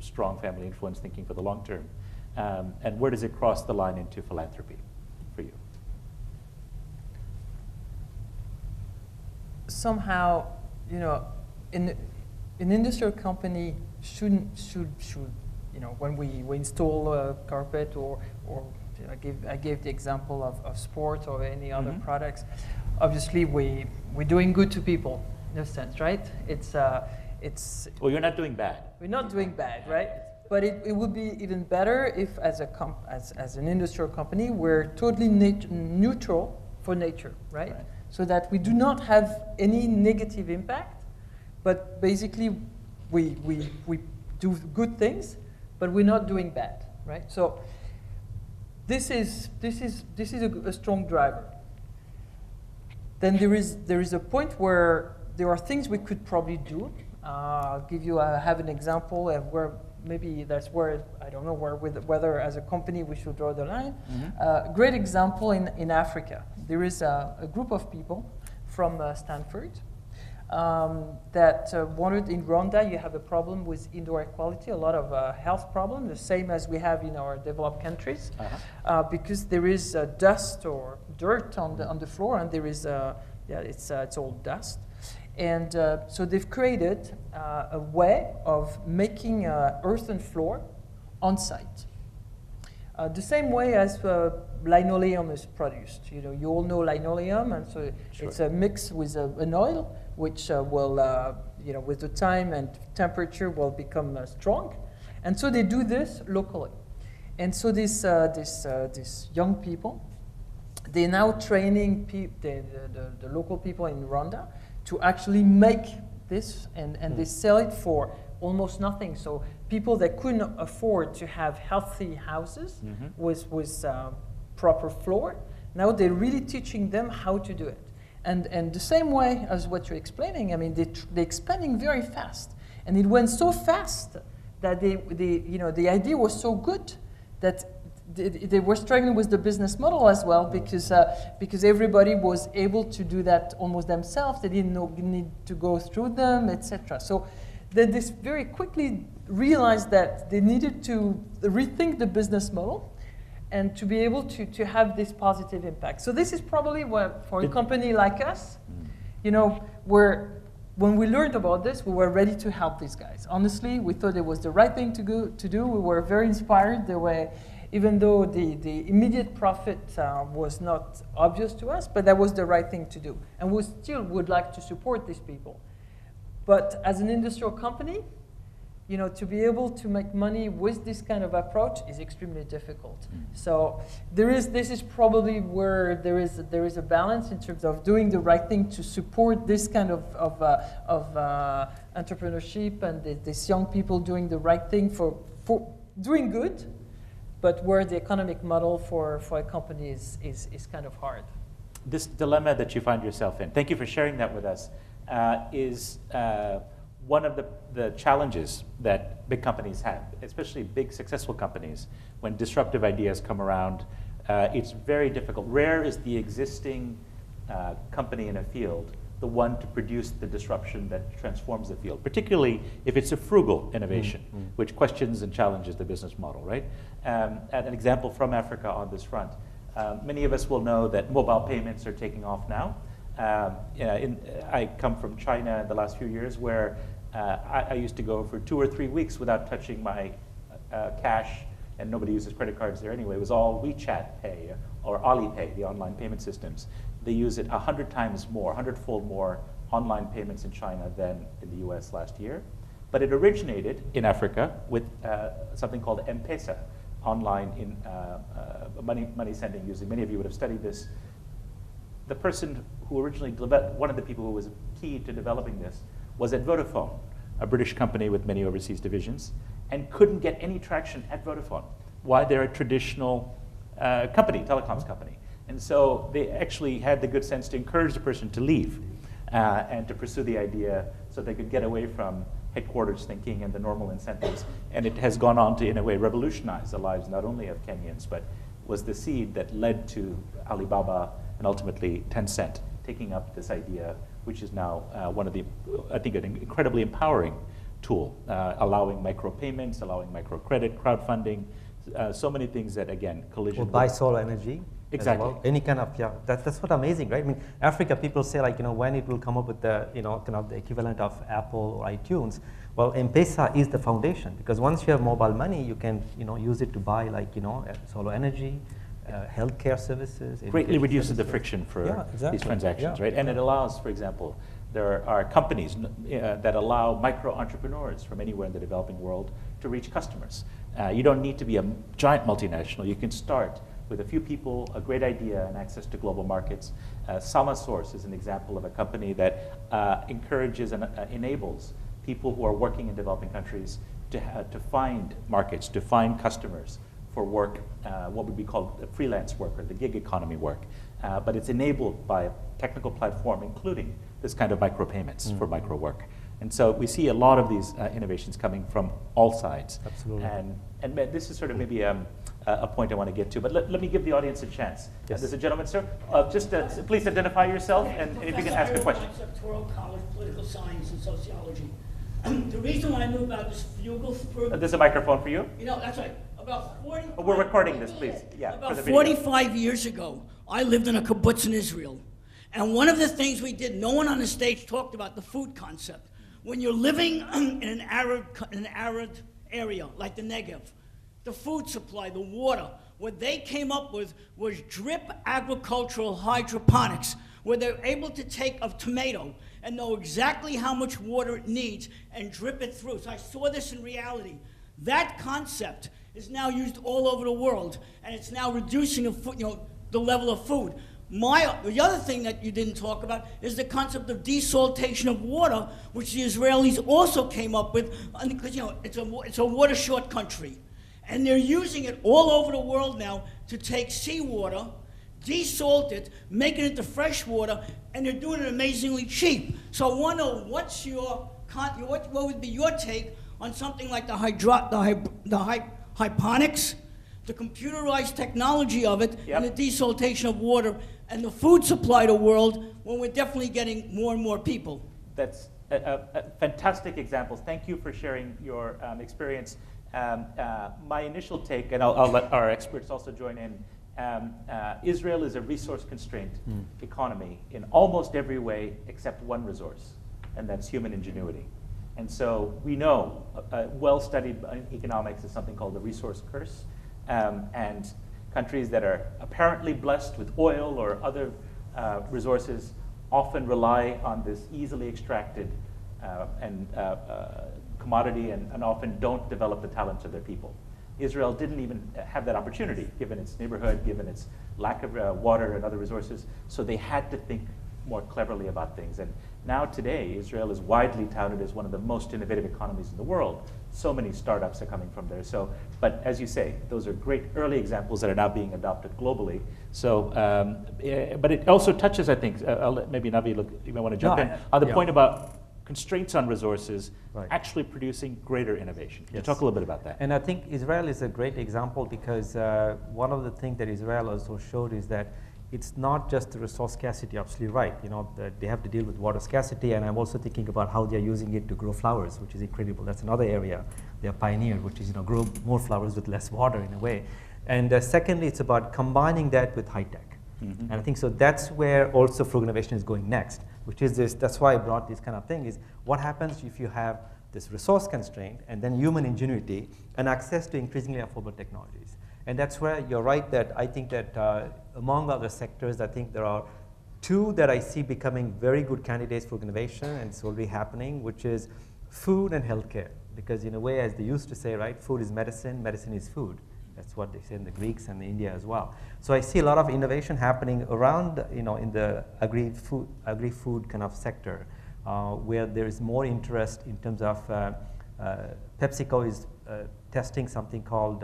Speaker 2: strong family influence thinking for the long term? And where does it cross the line into philanthropy for you?
Speaker 4: Somehow, an industrial company should when we install a carpet or I gave the example of sport or any other products. Obviously, we're doing good to people in a sense, right? It's
Speaker 2: well, you're not doing bad.
Speaker 4: We're not doing bad, right? But it would be even better if, as an industrial company, we're totally neutral for nature, right? So that we do not have any negative impact, but basically we do good things, but we're not doing bad, right? So this is a strong driver. Then there is a point where there are things we could probably do. I'll give you have an example of where maybe that's where I don't know whether as a company we should draw the line. Great example in Africa. There is a group of people from Stanford that wanted in Rwanda. You have a problem with indoor air quality, a lot of health problems, the same as we have in our developed countries, because there is dust or dirt on the floor, and there is it's all dust. And so they've created a way of making earthen floor on site. The same way as linoleum is produced. You all know linoleum, and so it's a mix with an oil, which will, with the time and temperature, will become strong. And so they do this locally. And so these young people, they're now training the local people in Rwanda to actually make this, and they sell it for almost nothing. So people that couldn't afford to have healthy houses with proper floor, now they're really teaching them how to do it. And the same way as what you're explaining, I mean, they're expanding very fast. And it went so fast that the idea was so good that they were struggling with the business model as well, because everybody was able to do that almost themselves. They didn't need to go through them, etc. So they very quickly realized that they needed to rethink the business model and to be able to have this positive impact. So this is probably what, for a company like us, when we learned about this, we were ready to help these guys. Honestly, we thought it was the right thing to do. We were very inspired. Even though the immediate profit was not obvious to us, but that was the right thing to do. And we still would like to support these people. But as an industrial company, to be able to make money with this kind of approach is extremely difficult. So this is probably where there is a balance in terms of doing the right thing to support this kind of entrepreneurship and these young people doing the right thing for doing good, but where the economic model for a company is kind of hard.
Speaker 2: This dilemma that you find yourself in, thank you for sharing that with us, is one of the challenges that big companies have, especially big successful companies. When disruptive ideas come around, it's very difficult. Rare is the existing company in a field the one to produce the disruption that transforms the field, particularly if it's a frugal innovation, which questions and challenges the business model, right? And an example from Africa on this front. Many of us will know that mobile payments are taking off now. I come from China in the last few years where I used to go for 2 or 3 weeks without touching my cash, and nobody uses credit cards there anyway. It was all WeChat Pay or Alipay, the online payment systems. They use it 100 times more, 100-fold more online payments in China than in the US last year. But it originated in Africa with something called M-Pesa, online in money sending using. Many of you would have studied this. The person who originally developed, one of the people who was key to developing this, was at Vodafone, a British company with many overseas divisions, and couldn't get any traction at Vodafone. Why? They're a traditional company, telecoms company. And so they actually had the good sense to encourage the person to leave and to pursue the idea so they could get away from headquarters thinking and the normal incentives. And it has gone on to, in a way, revolutionize the lives not only of Kenyans, but was the seed that led to Alibaba and ultimately Tencent taking up this idea, which is now one of the, I think, an incredibly empowering tool, allowing micropayments, allowing microcredit, crowdfunding, so many things that, again, collision.
Speaker 3: Or buy solar energy.
Speaker 2: Exactly.
Speaker 3: Well. Any kind of, that's what amazing, right? I mean, Africa, people say like, when it will come up with the, kind of the equivalent of Apple or iTunes. Well, M-Pesa is the foundation, because once you have mobile money, you can, use it to buy like, solar energy, healthcare services.
Speaker 2: Greatly reduces the friction for
Speaker 3: exactly.
Speaker 2: these transactions, right? And it allows, for example, there are companies that allow micro-entrepreneurs from anywhere in the developing world to reach customers. You don't need to be a giant multinational. You can start with a few people, a great idea, and access to global markets. SamaSource is an example of a company that encourages and enables people who are working in developing countries to find markets, to find customers for work, what would be called freelance work or the gig economy work. But it's enabled by a technical platform, including this kind of micropayments for micro work. And so we see a lot of these innovations coming from all sides.
Speaker 3: Absolutely.
Speaker 2: And this is sort of maybe a point I want to get to, but let me give the audience a chance.
Speaker 3: Yes.
Speaker 2: There's a gentleman, sir. Just please identify yourself, and if you can ask a question.
Speaker 6: World College, Political Science and Sociology. The reason why I knew about this frugal...
Speaker 2: There's a microphone for you.
Speaker 6: That's right. About 40...
Speaker 2: Oh, we're recording this, please. Yeah,
Speaker 6: about 45 years ago, I lived in a kibbutz in Israel. And one of the things we did, no one on the stage talked about the food concept. When you're living in an arid area, like the Negev, the food supply, the water, what they came up with was drip agricultural hydroponics, where they're able to take a tomato and know exactly how much water it needs and drip it through. So I saw this in reality. That concept is now used all over the world, and it's now reducing the level of food. The other thing that you didn't talk about is the concept of desaltation of water, which the Israelis also came up with, because it's a water-short country. And they're using it all over the world now to take seawater, desalt it, make it into fresh water, and they're doing it amazingly cheap. So I want to know what would be your take on something like the hydroponics, the computerized technology of it, and the desaltation of water, and the food supply to the world, when we're definitely getting more and more people.
Speaker 2: That's a fantastic example. Thank you for sharing your experience. My initial take, and I'll let our experts also join in, Israel is a resource-constrained economy in almost every way except one resource, and that's human ingenuity. And so we know, well-studied economics is something called the resource curse, and countries that are apparently blessed with oil or other resources often rely on this easily extracted commodity and often don't develop the talents of their people. Israel didn't even have that opportunity, given its neighborhood, given its lack of water and other resources, so they had to think more cleverly about things. And now today, Israel is widely touted as one of the most innovative economies in the world. So many startups are coming from there. So, but as you say, those are great early examples that are now being adopted globally. So, but it also touches, I think, I'll let maybe Navi look, you might want to jump in, on the point about constraints on resources, actually producing greater innovation. Can you talk a little bit about that?
Speaker 3: And I think Israel is a great example because one of the things that Israel also showed is that it's not just the resource scarcity, absolutely right. You know, they have to deal with water scarcity, and I'm also thinking about how they're using it to grow flowers, which is incredible. That's another area they're pioneered, which is, you know, grow more flowers with less water in a way. And secondly, it's about combining that with high tech. And I think so that's where also Frugal Innovation is going next, which is this, that's why I brought this kind of thing, is what happens if you have this resource constraint and then human ingenuity and access to increasingly affordable technologies. And that's where you're right that I think that among other sectors, I think there are two that I see becoming very good candidates for innovation, and it's already happening, which is food and healthcare. Because in a way, as they used to say, right, food is medicine, medicine is food. That's what they say in the Greeks and India as well. So I see a lot of innovation happening around, you know, in the agri-food kind of sector, where there is more interest in terms of PepsiCo is testing something called,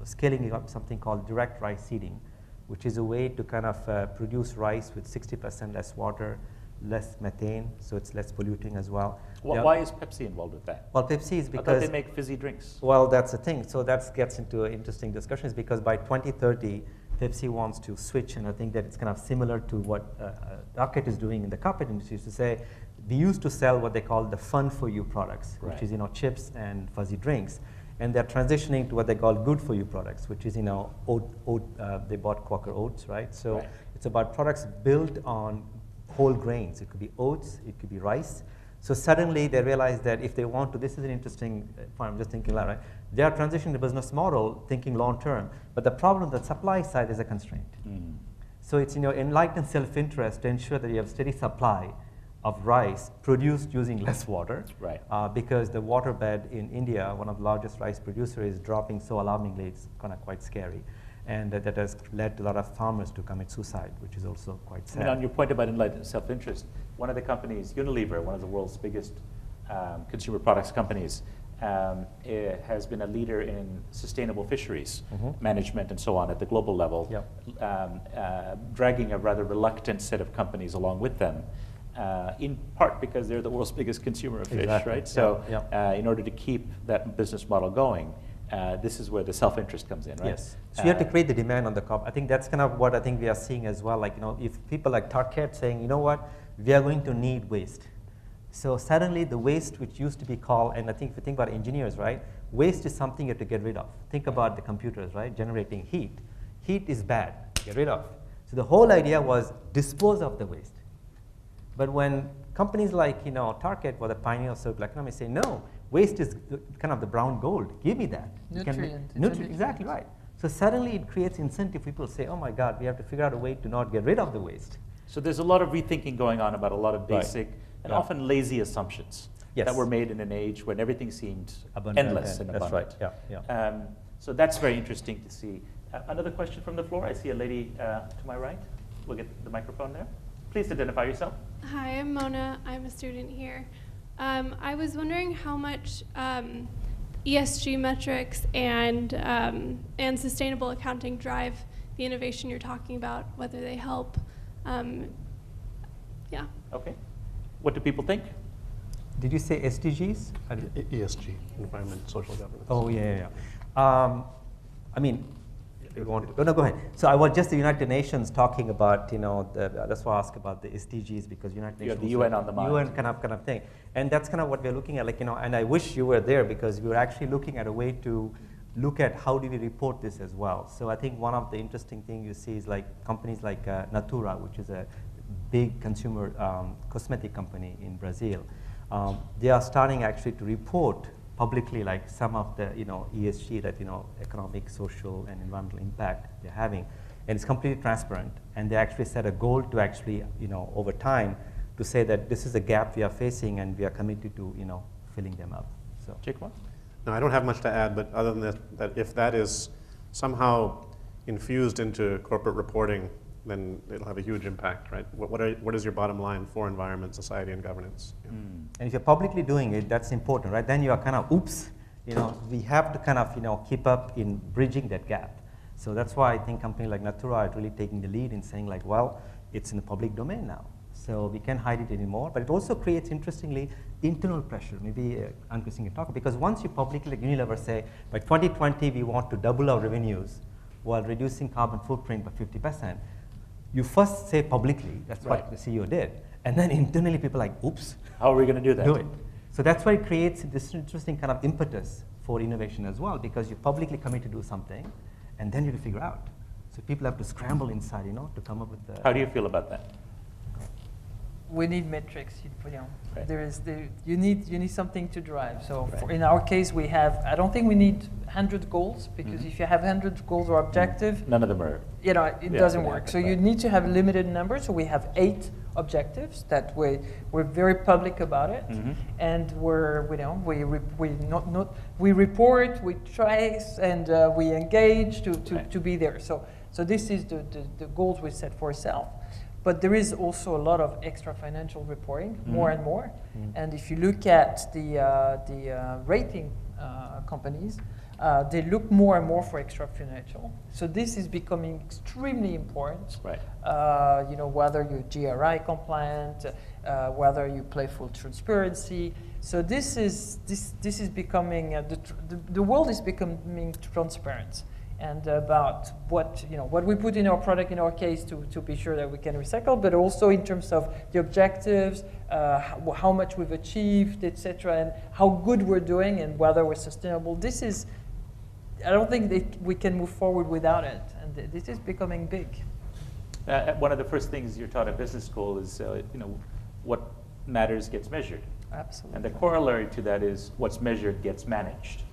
Speaker 3: scaling up something called direct rice seeding, which is a way to kind of produce rice with 60% less water, less methane, so it's less polluting as well.
Speaker 2: Why is Pepsi involved with that?
Speaker 3: Well, Pepsi is because...
Speaker 2: I thought they make fizzy drinks.
Speaker 3: Well, that's the thing. So that gets into interesting discussions because by 2030, Pepsi wants to switch, and I think that it's kind of similar to what Target is doing in the carpet industry, is to say, we used to sell what they call the fun for you products, which is, you know, chips and fuzzy drinks. And they're transitioning to what they call good for you products, which is, you know, they bought Quaker Oats, right? So it's about products built on whole grains. It could be oats, it could be rice. So suddenly they realize that if they want to, this is an interesting point, I'm just thinking loud, right? They are transitioning the business model, thinking long term, but the problem, the supply side is a constraint. So it's in your enlightened self-interest to ensure that you have steady supply of rice produced using less water, because the waterbed in India, one of the largest rice producers, is dropping so alarmingly, it's kind of quite scary. And that has led to a lot of farmers to commit suicide, which is also quite sad.
Speaker 2: And on your point about enlightened self-interest, one of the companies, Unilever, one of the world's biggest consumer products companies, has been a leader in sustainable fisheries management and so on at the global level, dragging a rather reluctant set of companies along with them. In part because they're the world's biggest consumer of fish, right? So in order to keep that business model going, this is where the self-interest comes in, right?
Speaker 3: Yes. So you have to create the demand on the crop. I think that's kind of what I think we are seeing as well. Like, you know, if people like Target saying, you know what, we are going to need waste. So suddenly the waste which used to be called, and I think if you think about engineers, right, waste is something you have to get rid of. Think about the computers, right, generating heat. Heat is bad, get rid of. So the whole idea was dispose of the waste. But when companies like, you know, Target or the pioneer of circular economy say, no, waste is kind of the brown gold, give me that.
Speaker 4: Nutrient.
Speaker 3: Exactly right. So suddenly it creates incentive. People say, oh my God, we have to figure out a way to not get rid of the waste.
Speaker 2: So there's a lot of rethinking going on about a lot of basic and often lazy assumptions that were made in an age when everything seemed endless and abundant.
Speaker 3: That's right,
Speaker 2: so that's very interesting to see. Another question from the floor. I see a lady to my right. We'll get the microphone there. Please identify yourself.
Speaker 7: Hi, I'm Mona. I'm a student here. I was wondering how much ESG metrics and sustainable accounting drive the innovation you're talking about, whether they help.
Speaker 2: Okay. What do people think?
Speaker 3: Did you say SDGs?
Speaker 5: ESG, environment, social governance.
Speaker 3: Oh, yeah. I mean, you want to, no, go ahead. So I was just the United Nations talking about, you know, that's why I asked about the SDGs, because United Nations.
Speaker 2: You have the UN on the mind.
Speaker 3: UN kind of thing. And that's kind of what we're looking at, like, you know, and I wish you were there because we were actually looking at a way to look at how do we report this as well. So I think one of the interesting things you see is like companies like Natura, which is a big consumer cosmetic company in Brazil. They are starting actually to report publicly like some of the, you know, ESG, that, you know, economic, social, and environmental impact they're having. And it's completely transparent. And they actually set a goal to actually, you know, over time to say that this is a gap we are facing and we are committed to, you know, filling them up. So,
Speaker 2: Jacob?
Speaker 5: No, I don't have much to add, but other than that if that is somehow infused into corporate reporting then it'll have a huge impact, right? What is your bottom line for environment, society, and governance? Yeah.
Speaker 3: And if you're publicly doing it, that's important, right? Then you are kind of, oops, we have to kind of, keep up in bridging that gap. So that's why I think companies like Natura are really taking the lead in saying like, well, it's in the public domain now. So we can't hide it anymore. But it also creates, interestingly, internal pressure. Maybe Ankusin can talk, because once you publicly, like Unilever, say, by 2020, we want to double our revenues while reducing carbon footprint by 50%, you first say publicly, that's what the CEO did. And then internally, people are like, oops.
Speaker 2: How are we going to do that?
Speaker 3: Do it. So that's why it creates this interesting kind of impetus for innovation as well, because you publicly commit to do something, and then you have to figure out. So people have to scramble inside, to come up with the...
Speaker 2: How do you feel about that?
Speaker 4: We need metrics.
Speaker 2: Right.
Speaker 4: You need something to drive. So
Speaker 2: Right.
Speaker 4: in our case, we have. I don't think we need 100 goals, because if you have 100 goals or objective,
Speaker 2: None of them are.
Speaker 4: it doesn't work.
Speaker 2: happen,
Speaker 4: So you need to have a limited number. So we have 8 objectives that we're very public about it, and we report, we trace, and we engage to be there. So this is the goals we set for ourselves. But there is also a lot of extra financial reporting, more and more. And if you look at the rating companies, they look more and more for extra financial. So this is becoming extremely important.
Speaker 2: Right.
Speaker 4: Whether you're GRI compliant, whether you play full transparency. So this is becoming the world is becoming transparent. And about what we put in our product, in our case, to be sure that we can recycle, but also in terms of the objectives, how much we've achieved, etc., and how good we're doing, and whether we're sustainable. This is, I don't think that we can move forward without it, and this is becoming big.
Speaker 2: One of the first things you're taught at business school is, what matters gets measured.
Speaker 4: Absolutely.
Speaker 2: And the corollary to that is what's measured gets managed.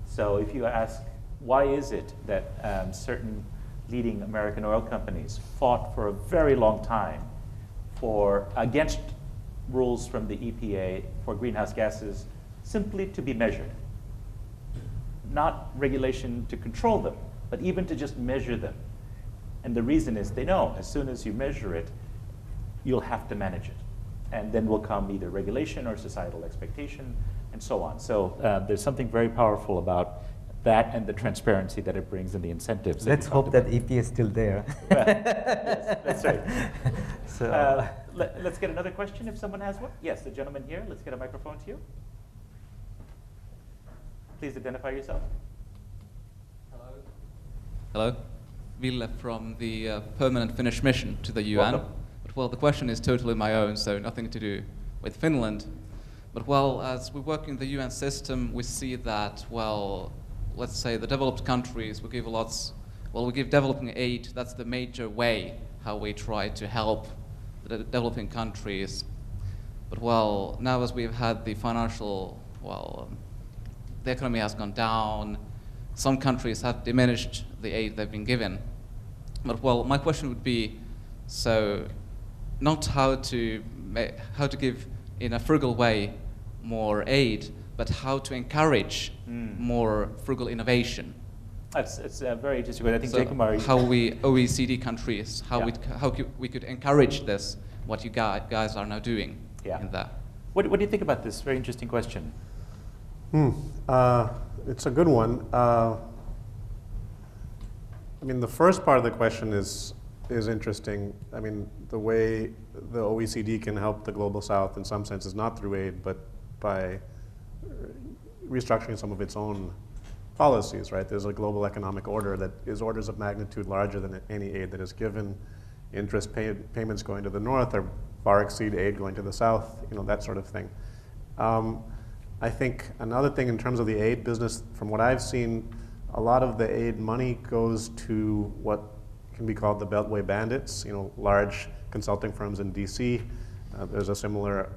Speaker 2: So if you ask, why is it that certain leading American oil companies fought for a very long time against rules from the EPA for greenhouse gases simply to be measured? Not regulation to control them, but even to just measure them. And the reason is they know as soon as you measure it, you'll have to manage it. And then will come either regulation or societal expectation and so on. So there's something very powerful about that and the transparency that it brings and the incentives.
Speaker 3: Let's hope that EPA is still there.
Speaker 2: Well, yes, that's right.
Speaker 3: So,
Speaker 2: let's get another question if someone has one. Yes, the gentleman here. Let's get a microphone to you. Please identify yourself.
Speaker 8: Hello. Ville from the Permanent Finnish Mission to the UN.
Speaker 2: Welcome.
Speaker 8: But well, the question is totally my own, so nothing to do with Finland. But well, as we work in the UN system, we see that, well, let's say the developed countries, we give developing aid. That's the major way how we try to help the developing countries. But well, now as we've had the financial, the economy has gone down, some countries have diminished the aid they've been given. But well, my question would be, so not how to give in a frugal way more aid, but how to encourage more frugal innovation.
Speaker 2: It's a very interesting way. I think
Speaker 8: So
Speaker 2: Jakumar.
Speaker 8: how we OECD countries, how we could encourage this, what you guys are now doing in that.
Speaker 2: What do you think about this? Very interesting question.
Speaker 5: It's a good one. I mean, the first part of the question is interesting. I mean, the way the OECD can help the Global South in some sense is not through aid, but by restructuring some of its own policies, right? There's a global economic order that is orders of magnitude larger than any aid that is given. Interest payments going to the north are far exceed aid going to the south, that sort of thing. I think another thing in terms of the aid business, from what I've seen, a lot of the aid money goes to what can be called the Beltway bandits, large consulting firms in DC. There's a similar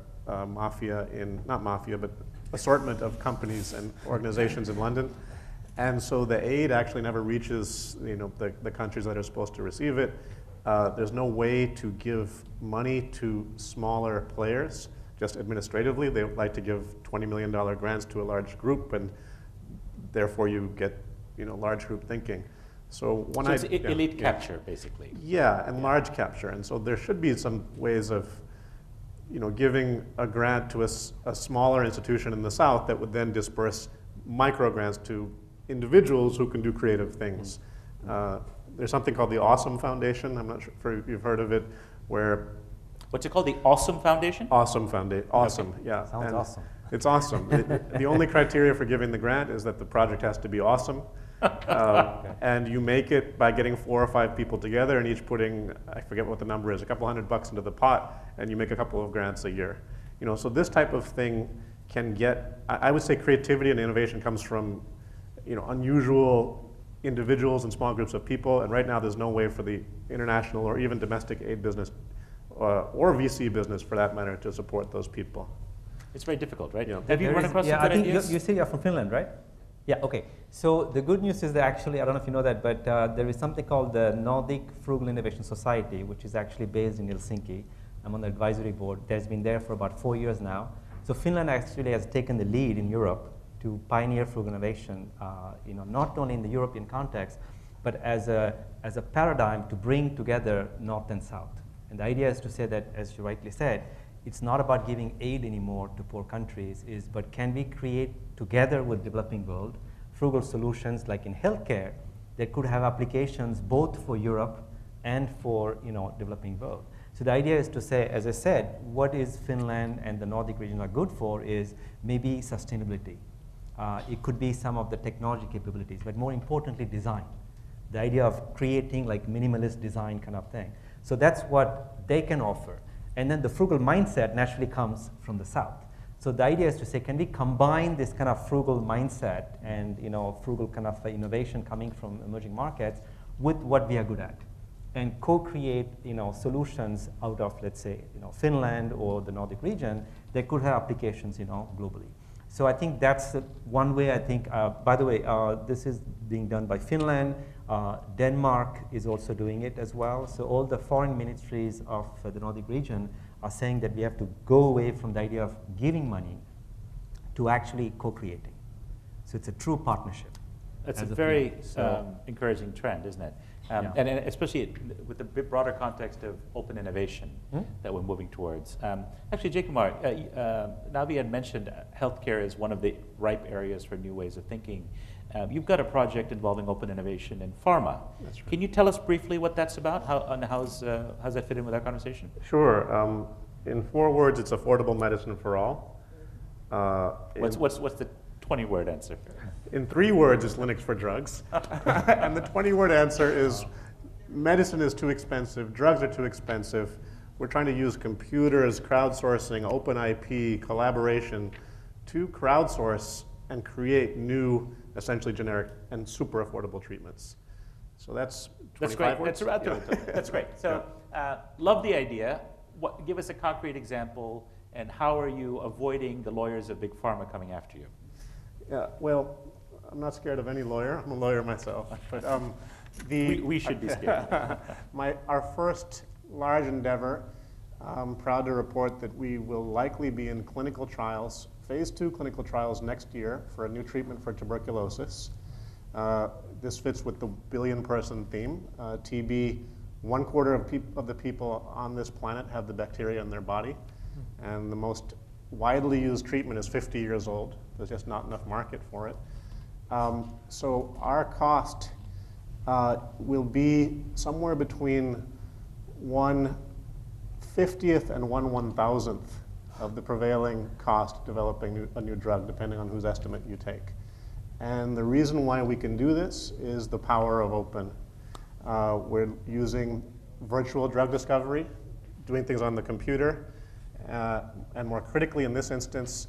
Speaker 5: assortment of companies and organizations in London. And so the aid actually never reaches the countries that are supposed to receive it. There's no way to give money to smaller players, just administratively. They like to give $20 million grants to a large group, and therefore you get large group thinking. So one
Speaker 2: So it's
Speaker 5: idea,
Speaker 2: elite capture, basically.
Speaker 5: Yeah, and large capture. And so there should be some ways of, giving a grant to a smaller institution in the South that would then disperse micro grants to individuals who can do creative things. There's something called the Awesome Foundation. I'm not sure if you've heard of it, where
Speaker 2: What's it called? The Awesome Foundation?
Speaker 5: Awesome Foundation. Awesome,
Speaker 2: Okay.
Speaker 5: yeah.
Speaker 3: Sounds
Speaker 5: And
Speaker 3: awesome.
Speaker 5: It's awesome. The only criteria for giving the grant is that the project has to be awesome. And you make it by getting 4 or 5 people together and each putting, I forget what the number is, a couple $100 into the pot, and you make a couple of grants a year. So this type of thing can get, I would say creativity and innovation comes from, unusual individuals and small groups of people, and right now there's no way for the international or even domestic aid business or VC business for that matter to support those people.
Speaker 2: It's very difficult, right?
Speaker 5: Yeah.
Speaker 2: Have you run across some
Speaker 3: I
Speaker 2: good
Speaker 3: think
Speaker 2: ideas?
Speaker 3: you say you're from Finland, right? Yeah, okay. So the good news is that actually, I don't know if you know that, but there is something called the Nordic Frugal Innovation Society, which is actually based in Helsinki. I'm on the advisory board. That's been there for about 4 years now. So Finland actually has taken the lead in Europe to pioneer frugal innovation, not only in the European context, but as a paradigm to bring together North and South. And the idea is to say that, as you rightly said, it's not about giving aid anymore to poor countries, but can we create together with developing world frugal solutions like in healthcare that could have applications both for Europe and for developing world. So the idea is to say, as I said, what is Finland and the Nordic region are good for is maybe sustainability. It could be some of the technology capabilities, but more importantly, design. The idea of creating like minimalist design kind of thing. So that's what they can offer. And then the frugal mindset naturally comes from the South. So the idea is to say, can we combine this kind of frugal mindset and frugal kind of innovation coming from emerging markets with what we are good at, and co-create solutions out of, let's say, Finland or the Nordic region that could have applications globally. So I think that's one way. I think, by the way, this is being done by Finland. Denmark is also doing it as well. So all the foreign ministries of the Nordic region are saying that we have to go away from the idea of giving money to actually co-creating. So it's a true partnership.
Speaker 2: That's a
Speaker 3: as of
Speaker 2: very
Speaker 3: now.
Speaker 2: encouraging trend, isn't it?
Speaker 3: Yeah.
Speaker 2: And especially with the bit broader context of open innovation that we're moving towards. Actually, Jaykumar, Navi had mentioned healthcare is one of the ripe areas for new ways of thinking. You've got a project involving open innovation in pharma.
Speaker 5: That's right.
Speaker 2: Can you tell us briefly what that's about? How's that fit in with our conversation?
Speaker 5: Sure. In 4 words, it's affordable medicine for all.
Speaker 2: What's the 20-word answer?
Speaker 5: In 3 words, it's Linux for drugs. And the 20-word answer is medicine is too expensive, drugs are too expensive. We're trying to use computers, crowdsourcing, open IP, collaboration to crowdsource and create new, essentially generic and super affordable treatments. So that's 25
Speaker 2: great.
Speaker 5: words?
Speaker 2: That's great. So love the idea. Give us a concrete example, and how are you avoiding the lawyers of big pharma coming after you?
Speaker 5: Yeah, well, I'm not scared of any lawyer. I'm a lawyer myself. But
Speaker 2: We should be scared.
Speaker 5: Our first large endeavor, I'm proud to report that we will likely be in clinical trials, phase 2 clinical trials next year for a new treatment for tuberculosis. This fits with the billion-person theme. TB, 1/4 of the people on this planet have the bacteria in their body, and the most widely used treatment is 50 years old. There's just not enough market for it. So our cost will be somewhere between 1/50th and 1/1000th of the prevailing cost developing a new drug, depending on whose estimate you take. And the reason why we can do this is the power of open. We're using virtual drug discovery, doing things on the computer, and more critically in this instance,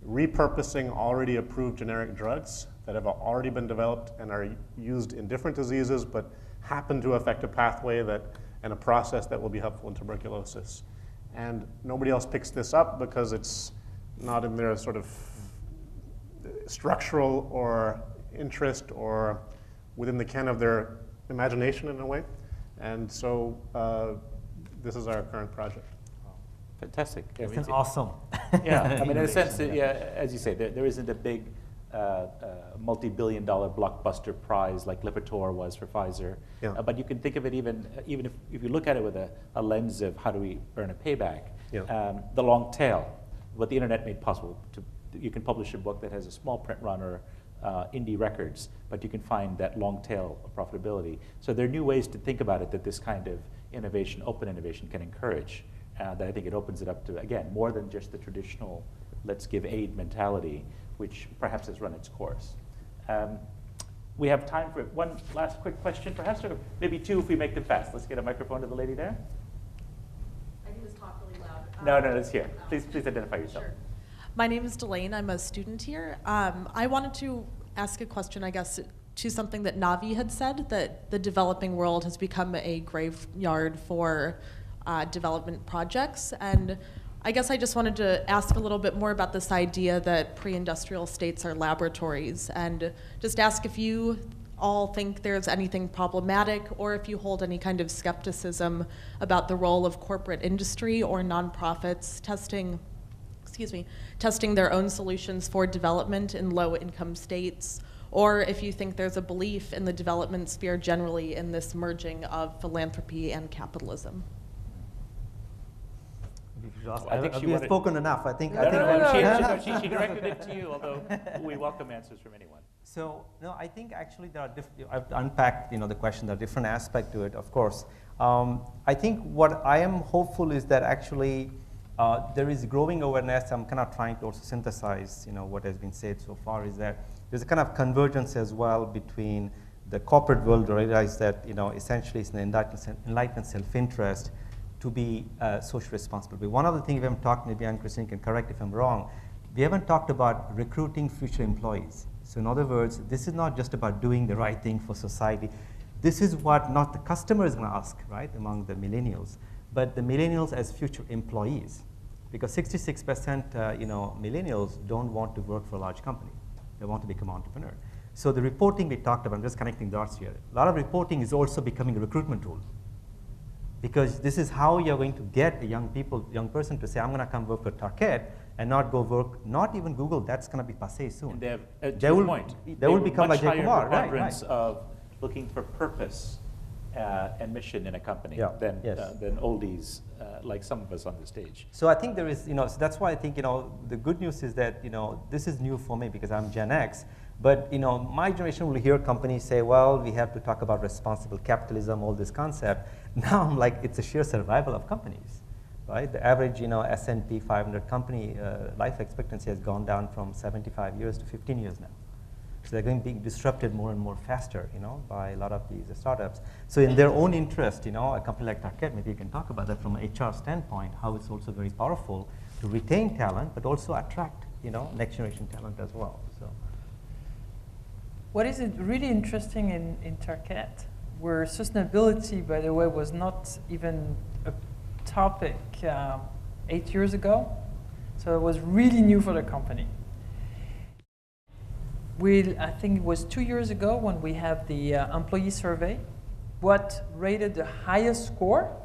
Speaker 5: repurposing already approved generic drugs that have already been developed and are used in different diseases, but happen to affect a pathway and a process that will be helpful in tuberculosis. And nobody else picks this up because it's not in their sort of structural or interest or within the ken of their imagination in a way. And so this is our current project.
Speaker 2: Fantastic.
Speaker 3: It's awesome.
Speaker 2: Yeah, I mean, in a sense, yeah, as you say, there isn't a big multi-billion-dollar blockbuster prize like Lipitor was for Pfizer.
Speaker 5: Yeah.
Speaker 2: But you can think of it even if you look at it with a lens of how do we earn a payback, the long tail, what the internet made possible. You can publish a book that has a small print run or indie records, but you can find that long tail of profitability. So there are new ways to think about it that this kind of innovation, open innovation, can encourage. That I think it opens it up to, again, more than just the traditional let's give aid mentality, which perhaps has run its course. We have time for one last quick question, perhaps, or maybe two if we make them fast. Let's get a microphone to the lady there.
Speaker 9: I can just talk really loud.
Speaker 2: No, it's here. Please identify yourself.
Speaker 9: Sure. My name is Delane. I'm a student here. I wanted to ask a question, I guess, to something that Navi had said, that the developing world has become a graveyard for development projects. And I guess I just wanted to ask a little bit more about this idea that pre-industrial states are laboratories, and just ask if you all think there's anything problematic, or if you hold any kind of skepticism about the role of corporate industry or nonprofits testing their own solutions for development in low-income states, or if you think there's a belief in the development sphere generally in this merging of philanthropy and capitalism.
Speaker 2: I think
Speaker 3: we have spoken enough. I think.
Speaker 2: She directed it to you, although we welcome answers from anyone.
Speaker 3: So no, I think actually there are I've unpacked the question. There are different aspects to it, of course. I think what I am hopeful is that actually there is growing awareness. I'm kind of trying to also synthesize what has been said so far, is that there's a kind of convergence as well between the corporate world realize that essentially it's an enlightened self-interest to be socially responsible. But one other thing we haven't talked, maybe Anne-Christine can correct if I'm wrong, we haven't talked about recruiting future employees. So in other words, this is not just about doing the right thing for society. This is what not the customer is going to ask, right, among the millennials, but the millennials as future employees. Because 66% millennials don't want to work for a large company. They want to become an entrepreneur. So the reporting we talked about, I'm just connecting dots here. A lot of reporting is also becoming a recruitment tool. Because this is how you're going to get a young person to say, I'm going to come work for Target and not go work, not even Google. That's going to be passé soon.
Speaker 2: And they will
Speaker 3: become like Jay Kumar,
Speaker 2: right. Of looking for purpose and mission in a company than oldies like some of us on the stage.
Speaker 3: So I think there is, so that's why I think, the good news is that, this is new for me because I'm Gen X. But my generation will hear companies say, well, we have to talk about responsible capitalism, all this concept. Now I'm like, it's a sheer survival of companies, right? The average S&P 500 company life expectancy has gone down from 75 years to 15 years now. So they're going to be disrupted more and more faster, by a lot of these startups. So in their own interest, a company like Target, maybe you can talk about that from an HR standpoint, how it's also very powerful to retain talent, but also attract, next generation talent as well. So.
Speaker 4: What is really interesting in Target, where sustainability, by the way, was not even a topic 8 years ago, so it was really new for the company. I think it was 2 years ago when we have the employee survey. What rated the highest score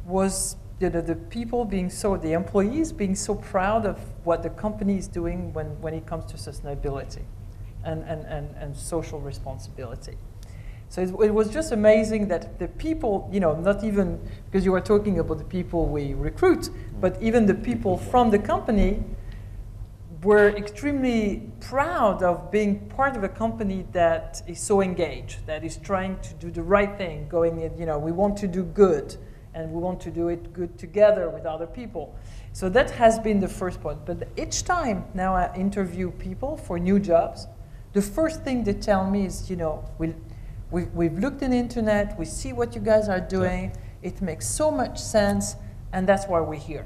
Speaker 4: was the people the employees being so proud of what the company is doing when it comes to sustainability and social responsibility. So it was just amazing that the people, not even, because you were talking about the people we recruit, but even the people from the company were extremely proud of being part of a company that is so engaged, that is trying to do the right thing, we want to do good, and we want to do it good together with other people. So that has been the first point. But each time now I interview people for new jobs, the first thing they tell me is, we've looked in the internet, we see what you guys are doing, it makes so much sense, and that's why we're here.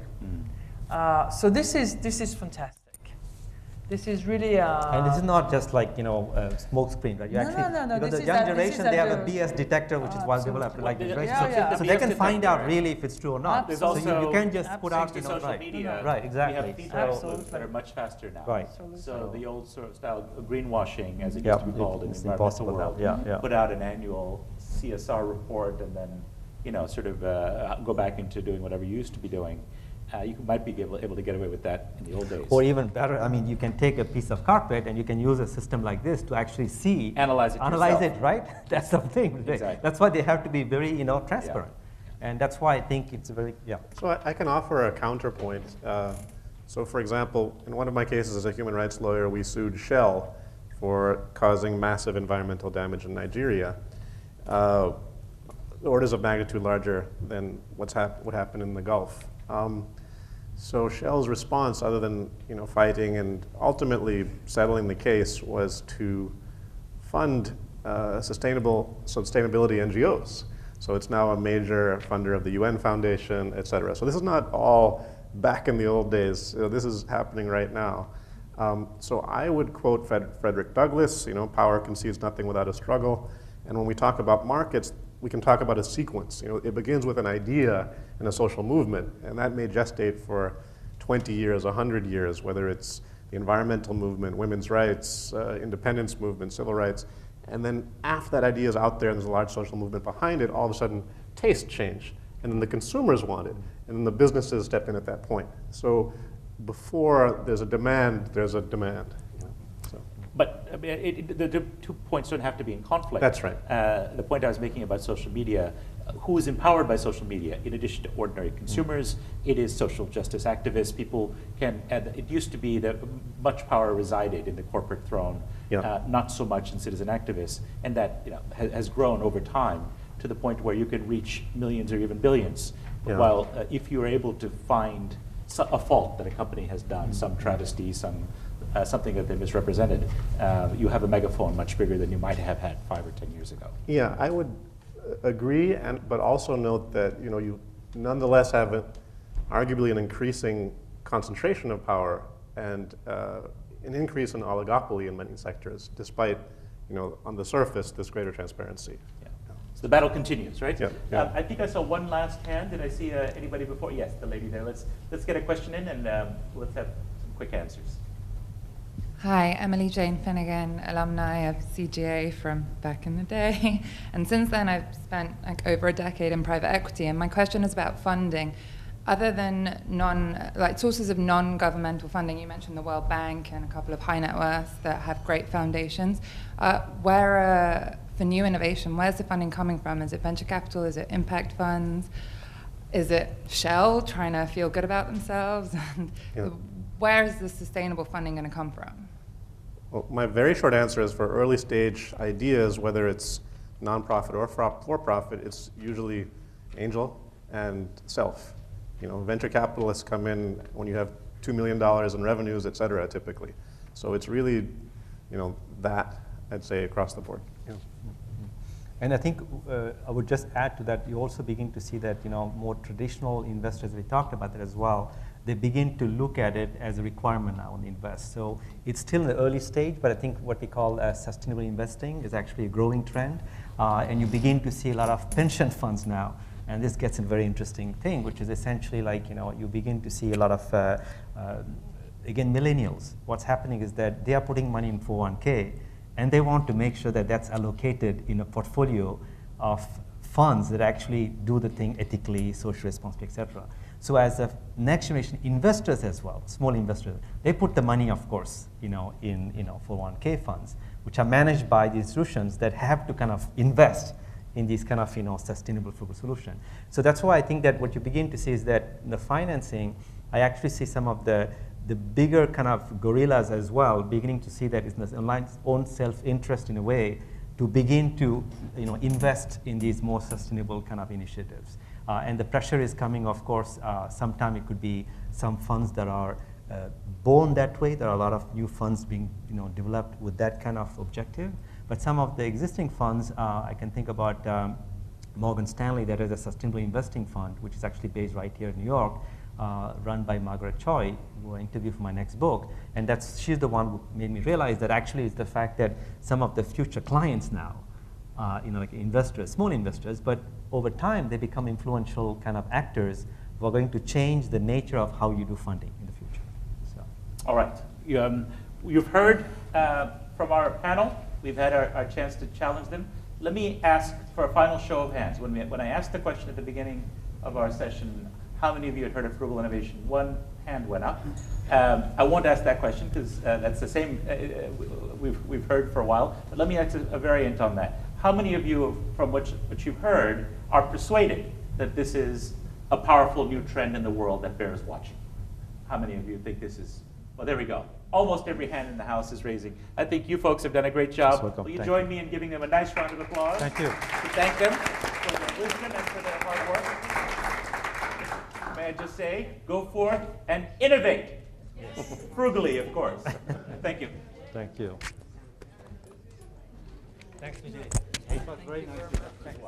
Speaker 4: So this is fantastic. This is really
Speaker 3: and this is not just like smoke screen, right?
Speaker 4: No.
Speaker 3: The young generation, they have a BS detector, which is why people have to like this, right? So they can find out really if it's true or not.
Speaker 2: There's
Speaker 3: so
Speaker 2: also
Speaker 3: you can just put out
Speaker 2: social media.
Speaker 3: Right, exactly.
Speaker 2: We have feedback loops that are much faster now.
Speaker 3: Right.
Speaker 2: So the old sort of style greenwashing, as it used to be called in the environmental world, put out an annual CSR report and then sort of go back into doing whatever you used to be doing. You might be able to get away with that in the old days.
Speaker 3: Or even better, I mean, you can take a piece of carpet and you can use a system like this to actually see,
Speaker 2: Analyze
Speaker 3: yourself.
Speaker 2: it,
Speaker 3: right? That's the thing.
Speaker 2: Exactly.
Speaker 3: That's why they have to be very, transparent.
Speaker 2: Yeah.
Speaker 3: And that's why I think it's very,
Speaker 5: So I can offer a counterpoint. So for example, in one of my cases as a human rights lawyer, we sued Shell for causing massive environmental damage in Nigeria, orders of magnitude larger than what happened in the Gulf. So Shell's response, other than fighting and ultimately settling the case, was to fund sustainability NGOs. So it's now a major funder of the UN Foundation, et cetera. So this is not all back in the old days. This is happening right now. So I would quote Frederick Douglass, power concedes nothing without a struggle. And when we talk about markets, we can talk about a sequence. It begins with an idea and a social movement, and that may gestate for 20 years, 100 years, whether it's the environmental movement, women's rights, independence movement, civil rights. And then after that idea is out there and there's a large social movement behind it, all of a sudden tastes change. And then the consumers want it, and then the businesses step in at that point. So before there's a demand, there's a demand.
Speaker 2: But the 2 points don't have to be in conflict.
Speaker 5: That's right.
Speaker 2: The point I was making about social media, who is empowered by social media? In addition to ordinary consumers, it is social justice activists. People can, it used to be that much power resided in the corporate throne, not so much in citizen activists. And that has grown over time to the point where you can reach millions or even billions. While if you're able to find a fault that a company has done, some travesty, something that they misrepresented, you have a megaphone much bigger than you might have had 5 or 10 years ago.
Speaker 5: Yeah, I would agree, but also note that you nonetheless have arguably an increasing concentration of power and an increase in oligopoly in many sectors, despite on the surface this greater transparency.
Speaker 2: Yeah. So the battle continues, right?
Speaker 5: Yeah.
Speaker 2: I think I saw one last hand. Did I see anybody before? Yes, the lady there. Let's get a question in and let's have some quick answers.
Speaker 10: Hi, Emily Jane Finnegan, alumni of CGA from back in the day. And since then, I've spent over a decade in private equity. And my question is about funding. Other than sources of non-governmental funding, you mentioned the World Bank and a couple of high net worths that have great foundations. For new innovation, where's the funding coming from? Is it venture capital? Is it impact funds? Is it Shell trying to feel good about themselves? Where is the sustainable funding going to come from?
Speaker 5: Well, my very short answer is for early stage ideas, whether it's nonprofit or for-profit, it's usually angel and self. Venture capitalists come in when you have $2 million in revenues, et cetera, typically. So it's really, that, I'd say, across the board.
Speaker 3: And I think I would just add to that, you also begin to see that, more traditional investors, we talked about that as well, they begin to look at it as a requirement now and invest. So it's still in the early stage, but I think what we call sustainable investing is actually a growing trend. And you begin to see a lot of pension funds now. And this gets a very interesting thing, which is essentially like, you begin to see a lot of, again, millennials. What's happening is that they are putting money in 401k, and they want to make sure that that's allocated in a portfolio of funds that actually do the thing ethically, socially responsible, et cetera. So as a next generation investors as well, small investors, they put the money, of course, in 401k funds, which are managed by the institutions that have to kind of invest in these kind of sustainable frugal solution. So that's why I think that what you begin to see is that in the financing, I actually see some of the bigger kind of gorillas as well beginning to see that it's their own self-interest in a way to begin to invest in these more sustainable kind of initiatives. And the pressure is coming, of course, sometime it could be some funds that are born that way. There are a lot of new funds being developed with that kind of objective. But some of the existing funds, I can think about Morgan Stanley, that is a sustainable investing fund, which is actually based right here in New York, run by Margaret Choi, who I interviewed for my next book. And she's the one who made me realize that actually it's the fact that some of the future clients now, like investors, small investors, but over time they become influential kind of actors who are going to change the nature of how you do funding in the future. So.
Speaker 2: All right. You've heard from our panel. We've had our chance to challenge them. Let me ask for a final show of hands. When I asked the question at the beginning of our session, How many of you had heard of frugal innovation? One hand went up. I won't ask that question because that's the same we've heard for a while. But let me ask a variant on that. How many of you, from what you've heard, are persuaded that this is a powerful new trend in the world that bears watching? How many of you think this is? Well, there we go. Almost every hand in the house is raising. I think you folks have done a great job. Will you join me in giving them a nice round of applause?
Speaker 3: Thank you.
Speaker 2: To thank them for their wisdom and for their hard work. May I just say, go forth and innovate. Yes. Frugally, of course. Thank you.
Speaker 3: Thank you.
Speaker 2: Thanks, Vijay. It was very nice. Thanks.